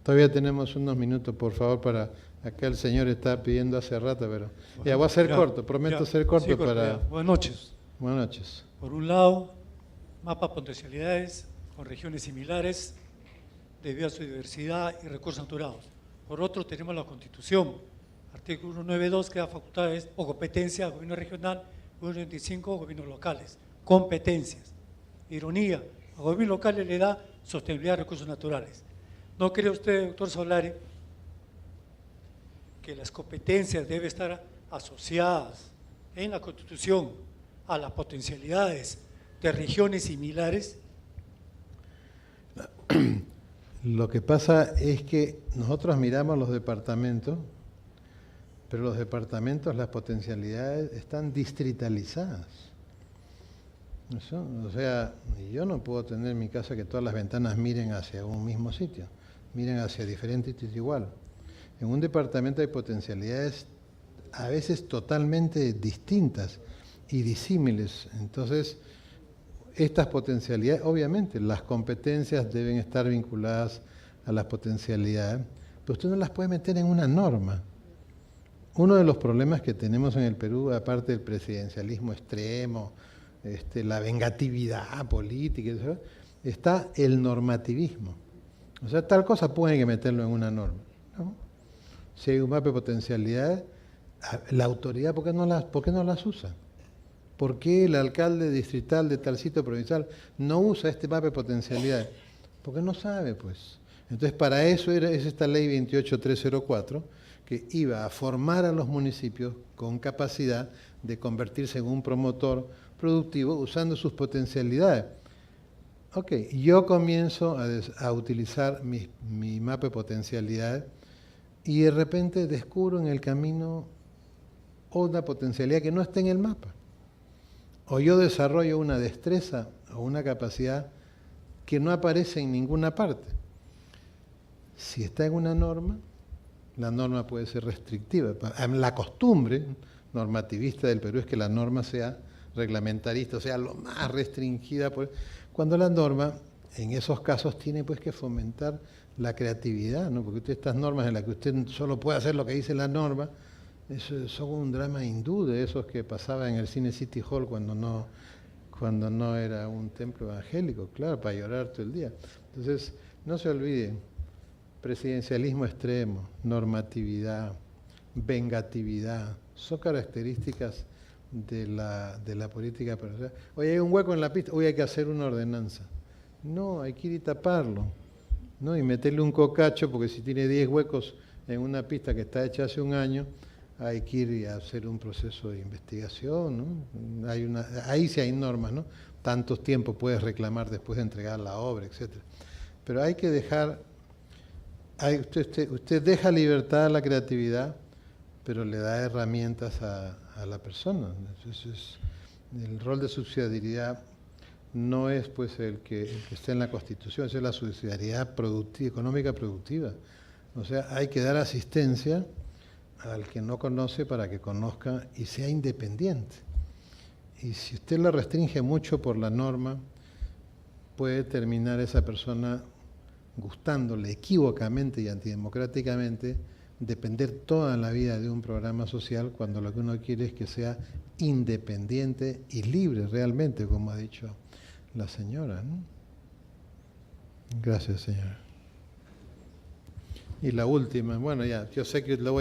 Todavía tenemos unos minutos, por favor, para... Acá el señor está pidiendo hace rato, pero... Ya, voy a ser corto, prometo ser corto sí, para... Buenas noches. Buenas noches. Por un lado, mapa potencialidades con regiones similares de biodiversidad y recursos naturales. Por otro, tenemos la Constitución, artículo 192, que da facultades o competencias al gobierno regional, gobierno 25, gobiernos locales. Competencias. Ironía, a gobiernos locales le da sostenibilidad de recursos naturales. ¿No cree usted, doctor Solari, que las competencias deben estar asociadas en la Constitución a las potencialidades de regiones similares? Lo que pasa es que nosotros miramos los departamentos, pero los departamentos, las potencialidades están distritalizadas. ¿Eso? O sea, yo no puedo tener en mi casa que todas las ventanas miren hacia un mismo sitio, miren hacia diferentes sitios igual. En un departamento hay potencialidades a veces totalmente distintas y disímiles. Entonces, estas potencialidades, obviamente, las competencias deben estar vinculadas a las potencialidades, pero usted no las puede meter en una norma. Uno de los problemas que tenemos en el Perú, aparte del presidencialismo extremo, la vengatividad política, está el normativismo. O sea, tal cosa puede que meterlo en una norma, ¿no? Si hay un mapa de potencialidades, la autoridad, ¿por qué no las usa? ¿Por qué el alcalde distrital de tal sitio provincial no usa este mapa de potencialidades? Porque no sabe, pues. Entonces, para eso es esta ley 28304, que iba a formar a los municipios con capacidad de convertirse en un promotor productivo usando sus potencialidades. Ok, yo comienzo a utilizar mi mapa de potencialidades y de repente descubro en el camino una potencialidad que no está en el mapa. O yo desarrollo una destreza o una capacidad que no aparece en ninguna parte. Si está en una norma, la norma puede ser restrictiva. La costumbre normativista del Perú es que la norma sea reglamentarista, o sea, lo más restringida. Cuando la norma, en esos casos, tiene pues que fomentar la creatividad, ¿no? Porque usted, estas normas en las que usted solo puede hacer lo que dice la norma, son un drama hindú de esos que pasaba en el cine City Hall cuando no era un templo evangélico, claro, para llorar todo el día. Entonces, no se olviden, presidencialismo extremo, normatividad, vengatividad, son características de la política. Oye, hay un hueco en la pista, hoy hay que hacer una ordenanza. No, hay que ir y taparlo, ¿no? Y meterle un cocacho, porque si tiene 10 huecos en una pista que está hecha hace un año, hay que ir y hacer un proceso de investigación, ¿no? Ahí sí hay normas, ¿no? Tantos tiempos puedes reclamar después de entregar la obra, etc. Pero hay que dejar, usted deja libertad a la creatividad, pero le da herramientas a la persona. Entonces, el rol de subsidiariedad no es pues el que está en la Constitución, es la subsidiariedad productiva, económica productiva. O sea, hay que dar asistencia al que no conoce para que conozca y sea independiente. Y si usted lo restringe mucho por la norma, puede terminar esa persona gustándole equívocamente y antidemocráticamente depender toda la vida de un programa social, cuando lo que uno quiere es que sea independiente y libre realmente, como ha dicho la señora, ¿no? Gracias, señora. Y la última, bueno, ya, yo sé que la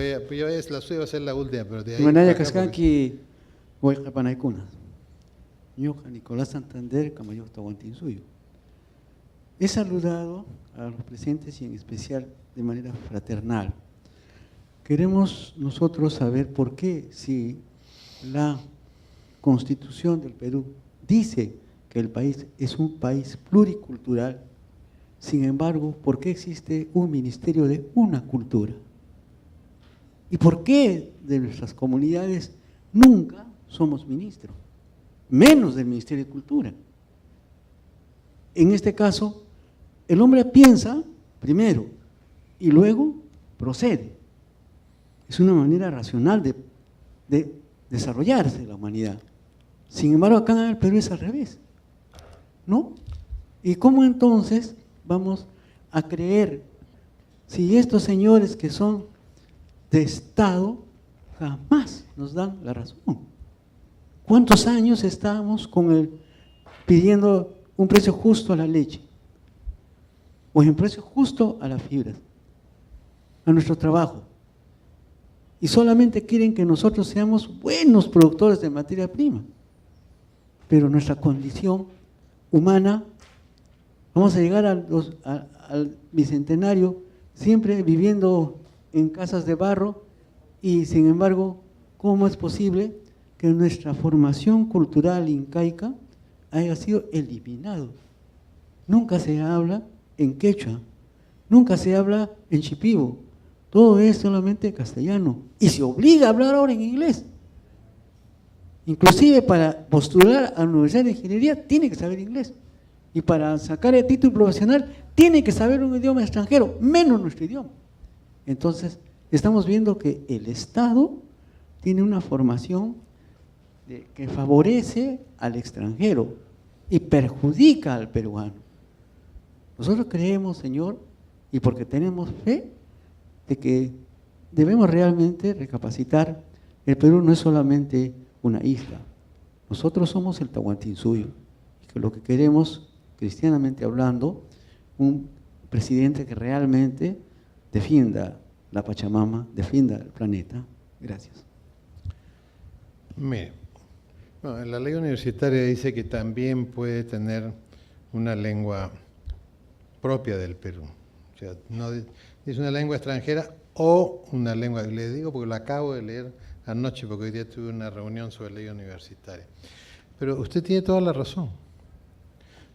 suya va a ser la última, pero de ahí... Manaya Cascanqui, Huayca Panaicuna. Ñoca Nicolás Santander, Camayo Tahuantinsuyo. He saludado a los presentes y en especial de manera fraternal. Queremos nosotros saber por qué, si la Constitución del Perú dice que el país es un país pluricultural, Sin embargo, ¿por qué existe un ministerio de una cultura? ¿Y por qué de nuestras comunidades nunca somos ministros? Menos del Ministerio de Cultura. En este caso, el hombre piensa primero y luego procede. Es una manera racional de desarrollarse la humanidad. Sin embargo, acá en el Perú es al revés, ¿no? ¿Y cómo entonces vamos a creer si estos señores que son de Estado jamás nos dan la razón? ¿Cuántos años estamos pidiendo un precio justo a la leche? O un precio justo a las fibras, a nuestro trabajo. Y solamente quieren que nosotros seamos buenos productores de materia prima. Pero nuestra condición humana, vamos a llegar al bicentenario siempre viviendo en casas de barro y sin embargo, ¿cómo es posible que nuestra formación cultural incaica haya sido eliminado? Nunca se habla en quechua, nunca se habla en shipibo, todo es solamente castellano y se obliga a hablar ahora en inglés. Inclusive para postular a la Universidad de Ingeniería tiene que saber inglés y para sacar el título profesional tiene que saber un idioma extranjero, menos nuestro idioma. Entonces, estamos viendo que el Estado tiene una formación que favorece al extranjero y perjudica al peruano. Nosotros creemos, Señor, y porque tenemos fe, de que debemos realmente recapacitar. El Perú no es solamente una isla. Nosotros somos el Tahuantinsuyo, y que lo que queremos, cristianamente hablando, un presidente que realmente defienda la Pachamama, defienda el planeta. Gracias. Mire, bueno, la ley universitaria dice que también puede tener una lengua propia del Perú. O sea, no es una lengua extranjera o una lengua, le digo porque lo acabo de leer anoche, porque hoy día tuve una reunión sobre ley universitaria. Pero usted tiene toda la razón.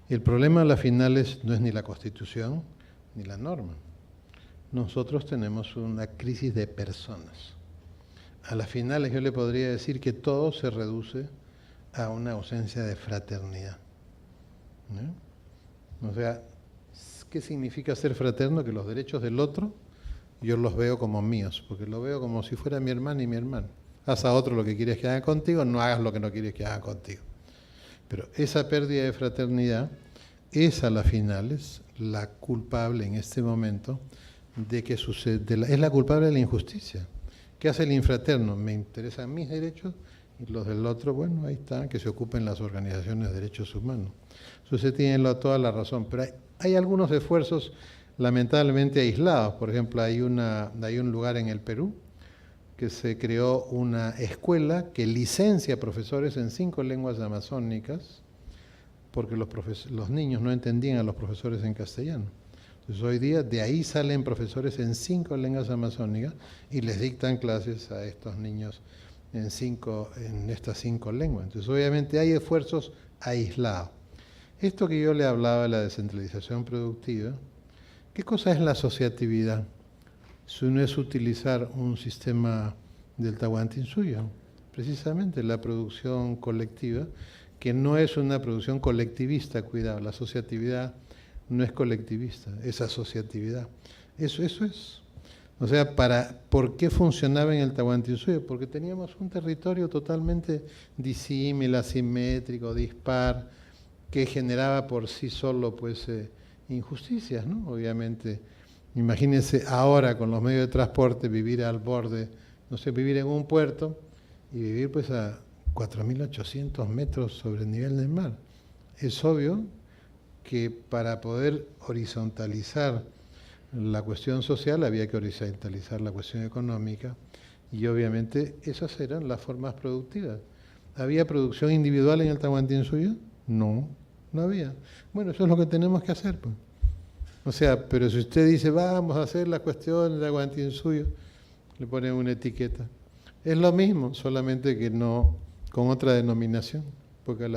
El problema a las finales no es ni la Constitución ni la norma. Nosotros tenemos una crisis de personas. A las finales yo le podría decir que todo se reduce a una ausencia de fraternidad, ¿no? O sea, ¿qué significa ser fraterno? Que los derechos del otro yo los veo como míos, porque lo veo como si fuera mi hermana y mi hermano. Haz a otro lo que quieres que haga contigo, no hagas lo que no quieres que haga contigo. Pero esa pérdida de fraternidad es a las finales la culpable en este momento de que sucede, es la culpable de la injusticia. ¿Qué hace el infraterno? Me interesan mis derechos y los del otro, bueno, ahí está, que se ocupen las organizaciones de derechos humanos. Eso usted tiene toda la razón, pero hay algunos esfuerzos lamentablemente aislados. Por ejemplo, hay un lugar en el Perú que se creó una escuela que licencia profesores en 5 lenguas amazónicas porque los niños no entendían a los profesores en castellano. Entonces hoy día de ahí salen profesores en 5 lenguas amazónicas y les dictan clases a estos niños en estas 5 lenguas. Entonces obviamente hay esfuerzos aislados. Esto que yo le hablaba de la descentralización productiva, ¿qué cosa es la asociatividad? Si no es utilizar un sistema del Tahuantinsuyo, precisamente la producción colectiva, que no es una producción colectivista, cuidado, la asociatividad no es colectivista, es asociatividad. Eso es. O sea, ¿por qué funcionaba en el Tahuantinsuyo? Porque teníamos un territorio totalmente disímil, asimétrico, dispar, que generaba por sí solo pues injusticias, ¿no? Obviamente, imagínense ahora con los medios de transporte vivir al borde, no sé, vivir en un puerto y vivir pues a 4.800 metros sobre el nivel del mar. Es obvio que para poder horizontalizar la cuestión social había que horizontalizar la cuestión económica y obviamente esas eran las formas productivas. ¿Había producción individual en el Tahuantinsuyo? No, no había. Bueno, eso es lo que tenemos que hacer, pues. O sea, pero si usted dice, vamos a hacer la cuestión del Tahuantinsuyo, le ponen una etiqueta. Es lo mismo, solamente que no con otra denominación, porque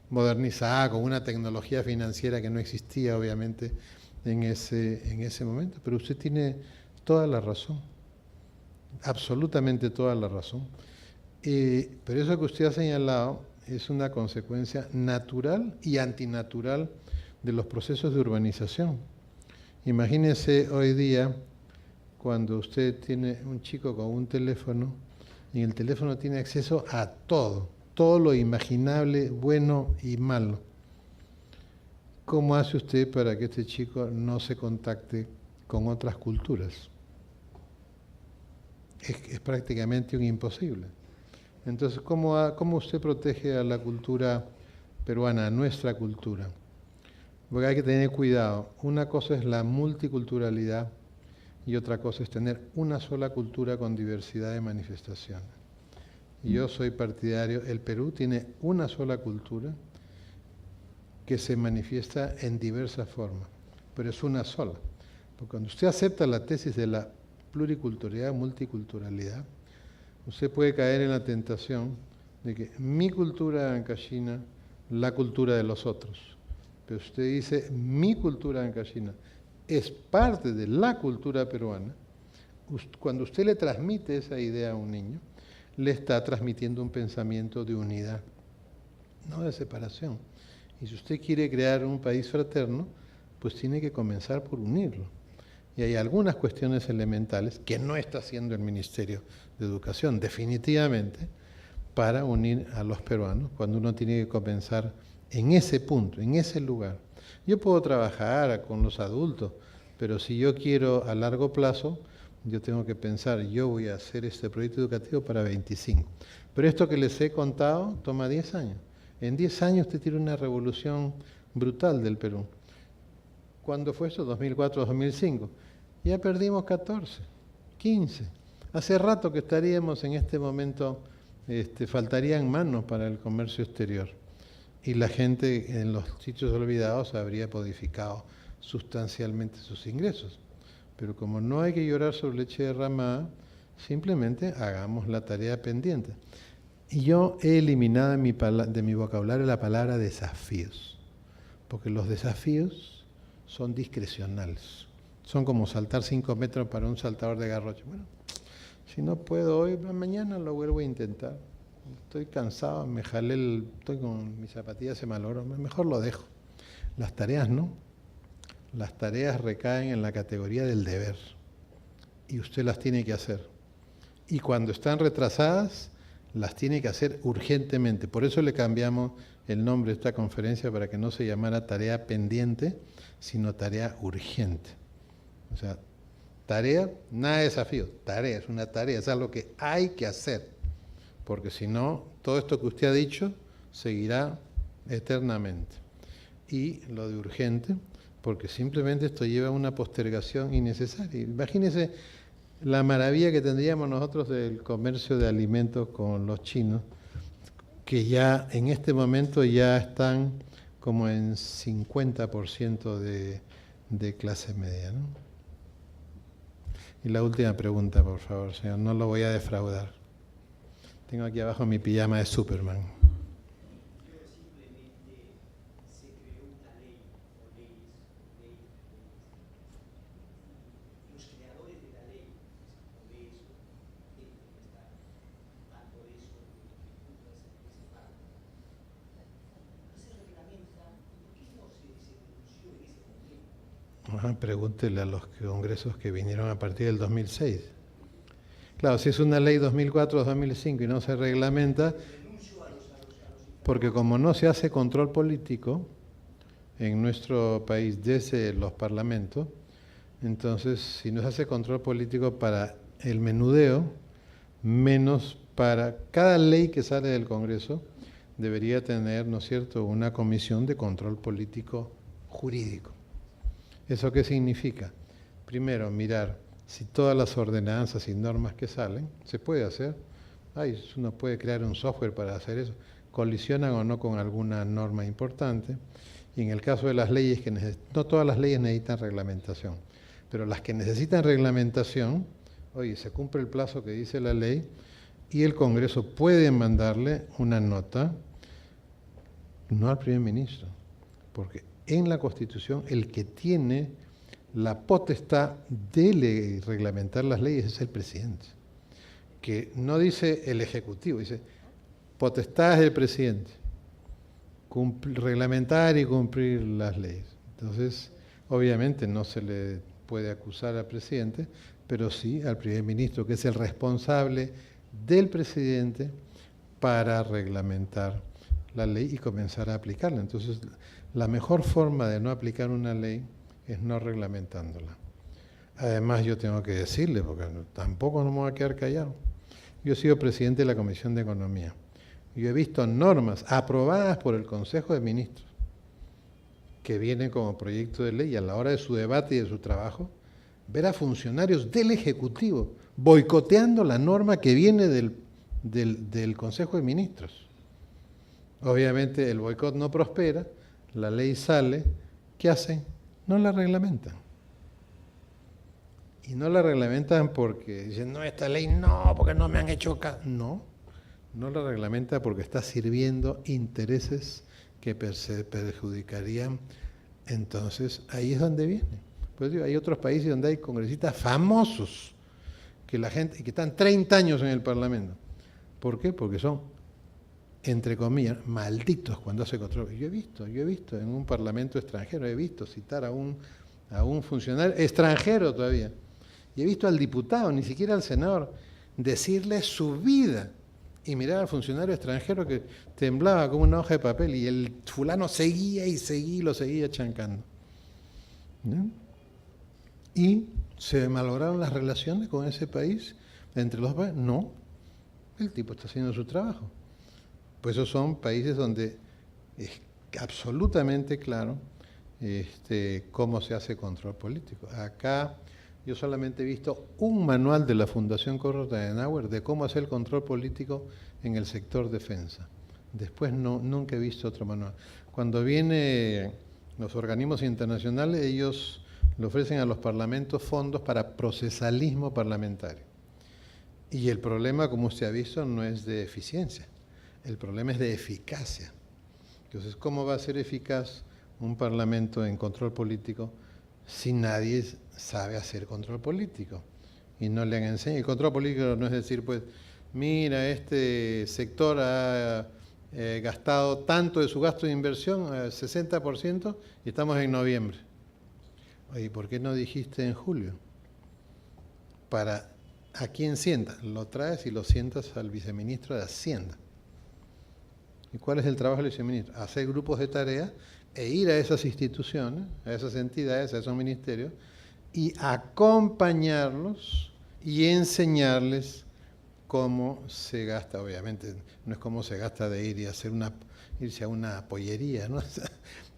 modernizada, con una tecnología financiera que no existía, obviamente, en ese momento, pero usted tiene toda la razón, absolutamente toda la razón. Pero eso que usted ha señalado es una consecuencia natural y antinatural de los procesos de urbanización. Imagínese hoy día cuando usted tiene un chico con un teléfono y en el teléfono tiene acceso a todo lo imaginable, bueno y malo. ¿Cómo hace usted para que este chico no se contacte con otras culturas? Es prácticamente un imposible. Entonces, ¿cómo usted protege a la cultura peruana, a nuestra cultura? Porque hay que tener cuidado. Una cosa es la multiculturalidad y otra cosa es tener una sola cultura con diversidad de manifestaciones. Yo soy partidario, el Perú tiene una sola cultura que se manifiesta en diversas formas, pero es una sola. Porque cuando usted acepta la tesis de la pluriculturalidad, multiculturalidad, usted puede caer en la tentación de que mi cultura ancaxina, la cultura de los otros. Pero usted dice, mi cultura ancaxina es parte de la cultura peruana. Cuando usted le transmite esa idea a un niño, le está transmitiendo un pensamiento de unidad, no de separación. Y si usted quiere crear un país fraterno, pues tiene que comenzar por unirlo. Y hay algunas cuestiones elementales que no está haciendo el Ministerio de Educación, definitivamente, para unir a los peruanos, cuando uno tiene que comenzar en ese punto, en ese lugar. Yo puedo trabajar con los adultos, pero si yo quiero a largo plazo, yo tengo que pensar, yo voy a hacer este proyecto educativo para 25. Pero esto que les he contado toma 10 años. En 10 años usted tiene una revolución brutal del Perú. ¿Cuándo fue eso? 2004-2005. Ya perdimos 14, 15. Hace rato que estaríamos en este momento, faltarían manos para el comercio exterior. Y la gente en los sitios olvidados habría modificado sustancialmente sus ingresos. Pero como no hay que llorar sobre leche derramada, simplemente hagamos la tarea pendiente. Y yo he eliminado de mi vocabulario la palabra desafíos, porque los desafíos son discrecionales. Son como saltar 5 metros para un saltador de garrocha. Bueno, si no puedo hoy, mañana lo vuelvo a intentar. Estoy cansado, estoy con mis zapatillas, se malogró, mejor lo dejo. Las tareas no. Las tareas recaen en la categoría del deber y usted las tiene que hacer. Y cuando están retrasadas, las tiene que hacer urgentemente. Por eso le cambiamos el nombre de esta conferencia para que no se llamara tarea pendiente, sino tarea urgente. O sea, tarea, nada de desafío, tarea, es una tarea, es algo que hay que hacer. Porque si no, todo esto que usted ha dicho seguirá eternamente. Y lo de urgente, porque simplemente esto lleva a una postergación innecesaria. Imagínese la maravilla que tendríamos nosotros del comercio de alimentos con los chinos, que ya en este momento ya están como en 50% de clase media, ¿no? Y la última pregunta, por favor, señor, no lo voy a defraudar. Tengo aquí abajo mi pijama de Superman. Pregúntele a los congresos que vinieron a partir del 2006. Claro, si es una ley 2004-2005 y no se reglamenta, porque como no se hace control político en nuestro país desde los parlamentos, entonces si no se hace control político para el menudeo, menos para cada ley que sale del Congreso, debería tener, ¿no es cierto?, una comisión de control político jurídico. ¿Eso qué significa? Primero, mirar si todas las ordenanzas y normas que salen, se puede hacer. Uno puede crear un software para hacer eso. Colisionan o no con alguna norma importante. Y en el caso de las leyes, no todas las leyes necesitan reglamentación, pero las que necesitan reglamentación, se cumple el plazo que dice la ley y el Congreso puede mandarle una nota, no al primer ministro, porque en la Constitución el que tiene la potestad de reglamentar las leyes es el presidente, que no dice el Ejecutivo, dice potestad es del presidente, reglamentar y cumplir las leyes. Entonces, obviamente no se le puede acusar al presidente, pero sí al primer ministro, que es el responsable del presidente para reglamentar la ley y comenzar a aplicarla. Entonces, la mejor forma de no aplicar una ley es no reglamentándola. Además, yo tengo que decirle, porque tampoco no me voy a quedar callado, yo he sido presidente de la Comisión de Economía. Yo he visto normas aprobadas por el Consejo de Ministros que vienen como proyecto de ley, y a la hora de su debate y de su trabajo, ver a funcionarios del Ejecutivo boicoteando la norma que viene del Consejo de Ministros. Obviamente el boicot no prospera, la ley sale, ¿qué hacen? No la reglamentan. Y no la reglamentan porque dicen, no, esta ley no, porque no me han hecho caso. No, no la reglamenta porque está sirviendo intereses que se perjudicarían. Entonces, ahí es donde viene. Pues digo, hay otros países donde hay congresistas famosos que la gente, que están 30 años en el Parlamento. ¿Por qué? Porque son, entre comillas, malditos cuando hace control. Yo he visto en un parlamento extranjero, he visto citar a un funcionario extranjero todavía, y he visto al diputado, ni siquiera al senador, decirle su vida, y mirar al funcionario extranjero que temblaba como una hoja de papel, y el fulano seguía y seguía, lo seguía chancando. ¿No? Y se malograron las relaciones con ese país, entre los países. No, el tipo está haciendo su trabajo. Pues esos son países donde es absolutamente claro cómo se hace control político. Acá yo solamente he visto un manual de la Fundación Konrad Adenauer de cómo hacer el control político en el sector defensa. Después nunca he visto otro manual. Cuando vienen los organismos internacionales, ellos le ofrecen a los parlamentos fondos para procesalismo parlamentario. Y el problema, como usted ha visto, no es de eficiencia. El problema es de eficacia. Entonces, ¿cómo va a ser eficaz un parlamento en control político si nadie sabe hacer control político? Y no le han enseñado. El control político no es decir, pues, mira, este sector ha gastado tanto de su gasto de inversión, 60%, y estamos en noviembre. Oye, ¿por qué no dijiste en julio? ¿A quién sientas? Lo traes y lo sientas al viceministro de Hacienda. ¿Y cuál es el trabajo del viceministro? Hacer grupos de tarea e ir a esas instituciones, a esas entidades, a esos ministerios, y acompañarlos y enseñarles cómo se gasta. Obviamente no es cómo se gasta de ir y irse a una pollería, ¿no?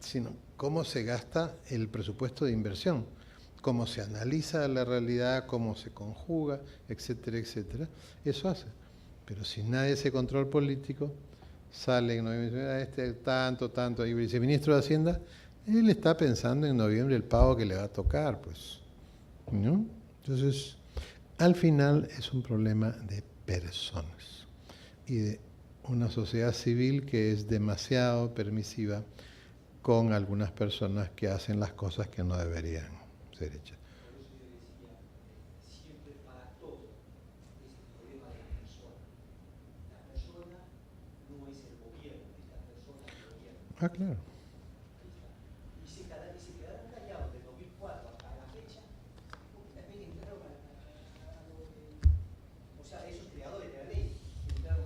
Sino cómo se gasta el presupuesto de inversión, cómo se analiza la realidad, cómo se conjuga, etcétera, etcétera. Eso hace. Pero si nadie hace control político, sale en noviembre, tanto, y el viceministro de Hacienda, él está pensando en noviembre el pago que le va a tocar, pues, ¿no? Entonces, al final es un problema de personas y de una sociedad civil que es demasiado permisiva con algunas personas que hacen las cosas que no deberían ser hechas. Ah, claro. Y se quedaron callados de 2004 hasta la fecha, porque también entraron o sea, esos creadores de la ley entraron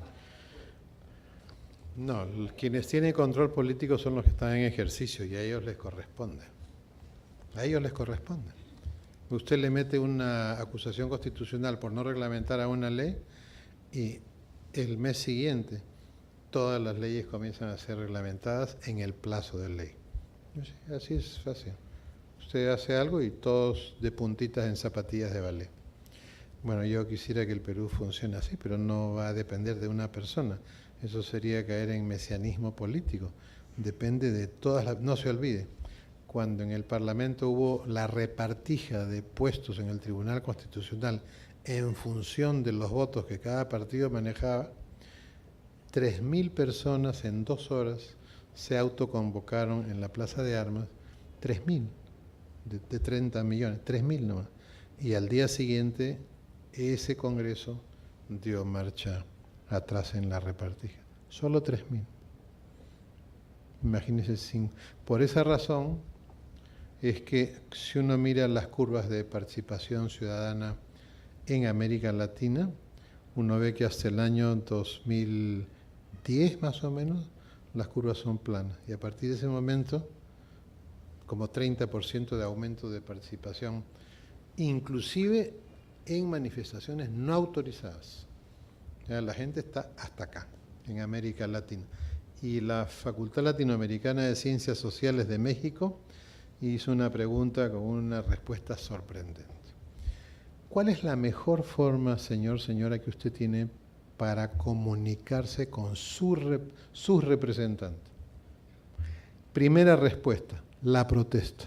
No, quienes tienen control político son los que están en ejercicio y a ellos les corresponde. A ellos les corresponde. Usted le mete una acusación constitucional por no reglamentar a una ley y el mes siguiente todas las leyes comienzan a ser reglamentadas en el plazo de ley. Así es fácil. Usted hace algo y todos de puntitas en zapatillas de ballet. Bueno, yo quisiera que el Perú funcione así, pero no va a depender de una persona. Eso sería caer en mesianismo político. Depende de todas las... No se olvide, cuando en el Parlamento hubo la repartija de puestos en el Tribunal Constitucional en función de los votos que cada partido manejaba, 3.000 personas en 2 horas se autoconvocaron en la Plaza de Armas, 3.000, de 30 millones, 3.000 nomás. Y al día siguiente, ese Congreso dio marcha atrás en la repartija. Solo 3.000. Imagínense, por esa razón es que si uno mira las curvas de participación ciudadana en América Latina, uno ve que hasta el año 2010 más o menos, las curvas son planas. Y a partir de ese momento, como 30% de aumento de participación, inclusive en manifestaciones no autorizadas. Ya, la gente está hasta acá, en América Latina. Y la Facultad Latinoamericana de Ciencias Sociales de México hizo una pregunta con una respuesta sorprendente. ¿Cuál es la mejor forma, señor, señora, que usted tiene para comunicarse con sus representantes? Primera respuesta, la protesta.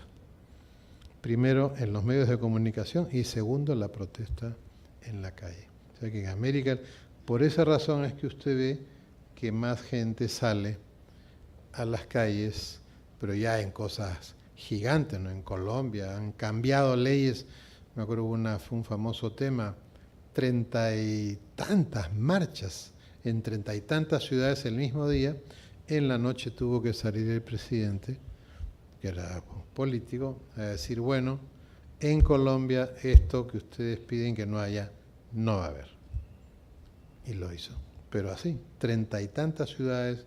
Primero, en los medios de comunicación, y segundo, la protesta en la calle. O sea que en América, por esa razón es que usted ve que más gente sale a las calles, pero ya en cosas gigantes, ¿no? En Colombia han cambiado leyes. Me acuerdo fue un famoso tema, 30 y tantas marchas en 30 y tantas ciudades el mismo día. En la noche tuvo que salir el presidente, que era político, a decir, bueno, en Colombia esto que ustedes piden que no haya, no va a haber. Y lo hizo. Pero así, 30 y tantas ciudades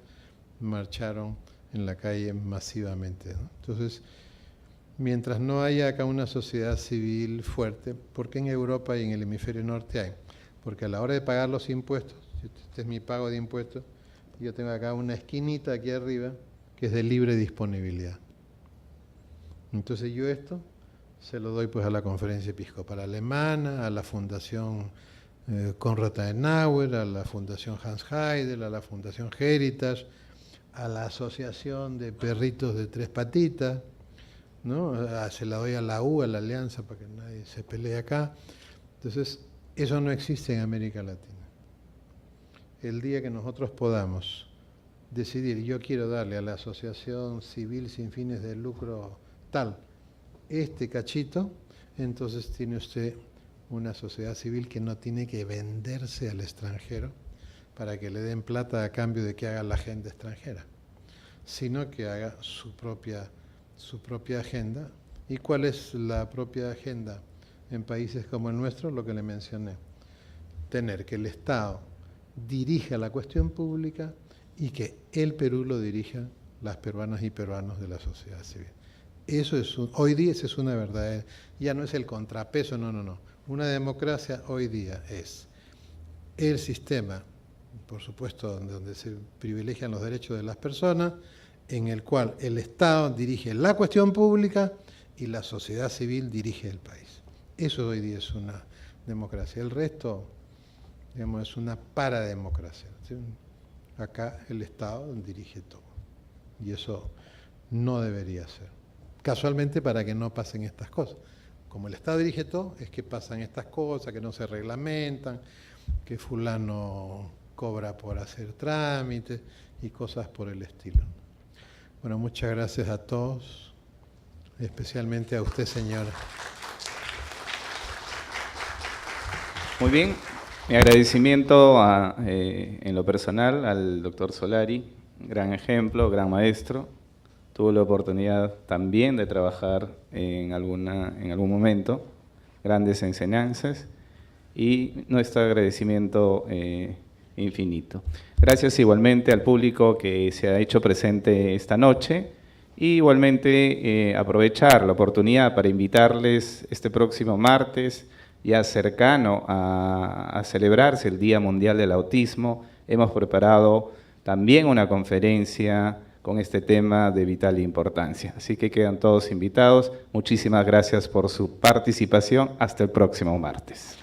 marcharon en la calle masivamente, ¿no? Entonces, mientras no haya acá una sociedad civil fuerte, porque en Europa y en el hemisferio norte hay, porque a la hora de pagar los impuestos, este es mi pago de impuestos, yo tengo acá una esquinita aquí arriba que es de libre disponibilidad. Entonces yo esto se lo doy pues a la Conferencia Episcopal Alemana, a la Fundación Konrad Adenauer, a la Fundación Hans Heidel, a la Fundación Heritage, a la Asociación de Perritos de Tres Patitas, ¿no? Se la doy a la U, a la Alianza, para que nadie se pelee acá. Entonces, eso no existe en América Latina. El día que nosotros podamos decidir, yo quiero darle a la asociación civil sin fines de lucro tal, este cachito, entonces tiene usted una sociedad civil que no tiene que venderse al extranjero para que le den plata a cambio de que haga la agenda extranjera, sino que haga su propia agenda. ¿Y cuál es la propia agenda en países como el nuestro? Lo que le mencioné, tener que el Estado dirija la cuestión pública y que el Perú lo dirija las peruanas y peruanos de la sociedad civil. Eso es hoy día esa es una verdad, ya no es el contrapeso, no. Una democracia hoy día es el sistema, por supuesto, donde se privilegian los derechos de las personas, en el cual el Estado dirige la cuestión pública y la sociedad civil dirige el país. Eso hoy día es una democracia. El resto, digamos, es una parademocracia, ¿sí? Acá el Estado dirige todo. Y eso no debería ser. Casualmente para que no pasen estas cosas. Como el Estado dirige todo, es que pasan estas cosas, que no se reglamentan, que fulano cobra por hacer trámites y cosas por el estilo. Bueno, muchas gracias a todos, especialmente a usted, señora. Muy bien, mi agradecimiento en lo personal al doctor Solari, gran ejemplo, gran maestro. Tuve la oportunidad también de trabajar en algún momento, grandes enseñanzas, y nuestro agradecimiento infinito. Gracias igualmente al público que se ha hecho presente esta noche, y igualmente aprovechar la oportunidad para invitarles este próximo martes, ya cercano a celebrarse el Día Mundial del Autismo. Hemos preparado también una conferencia con este tema de vital importancia. Así que quedan todos invitados. Muchísimas gracias por su participación. Hasta el próximo martes.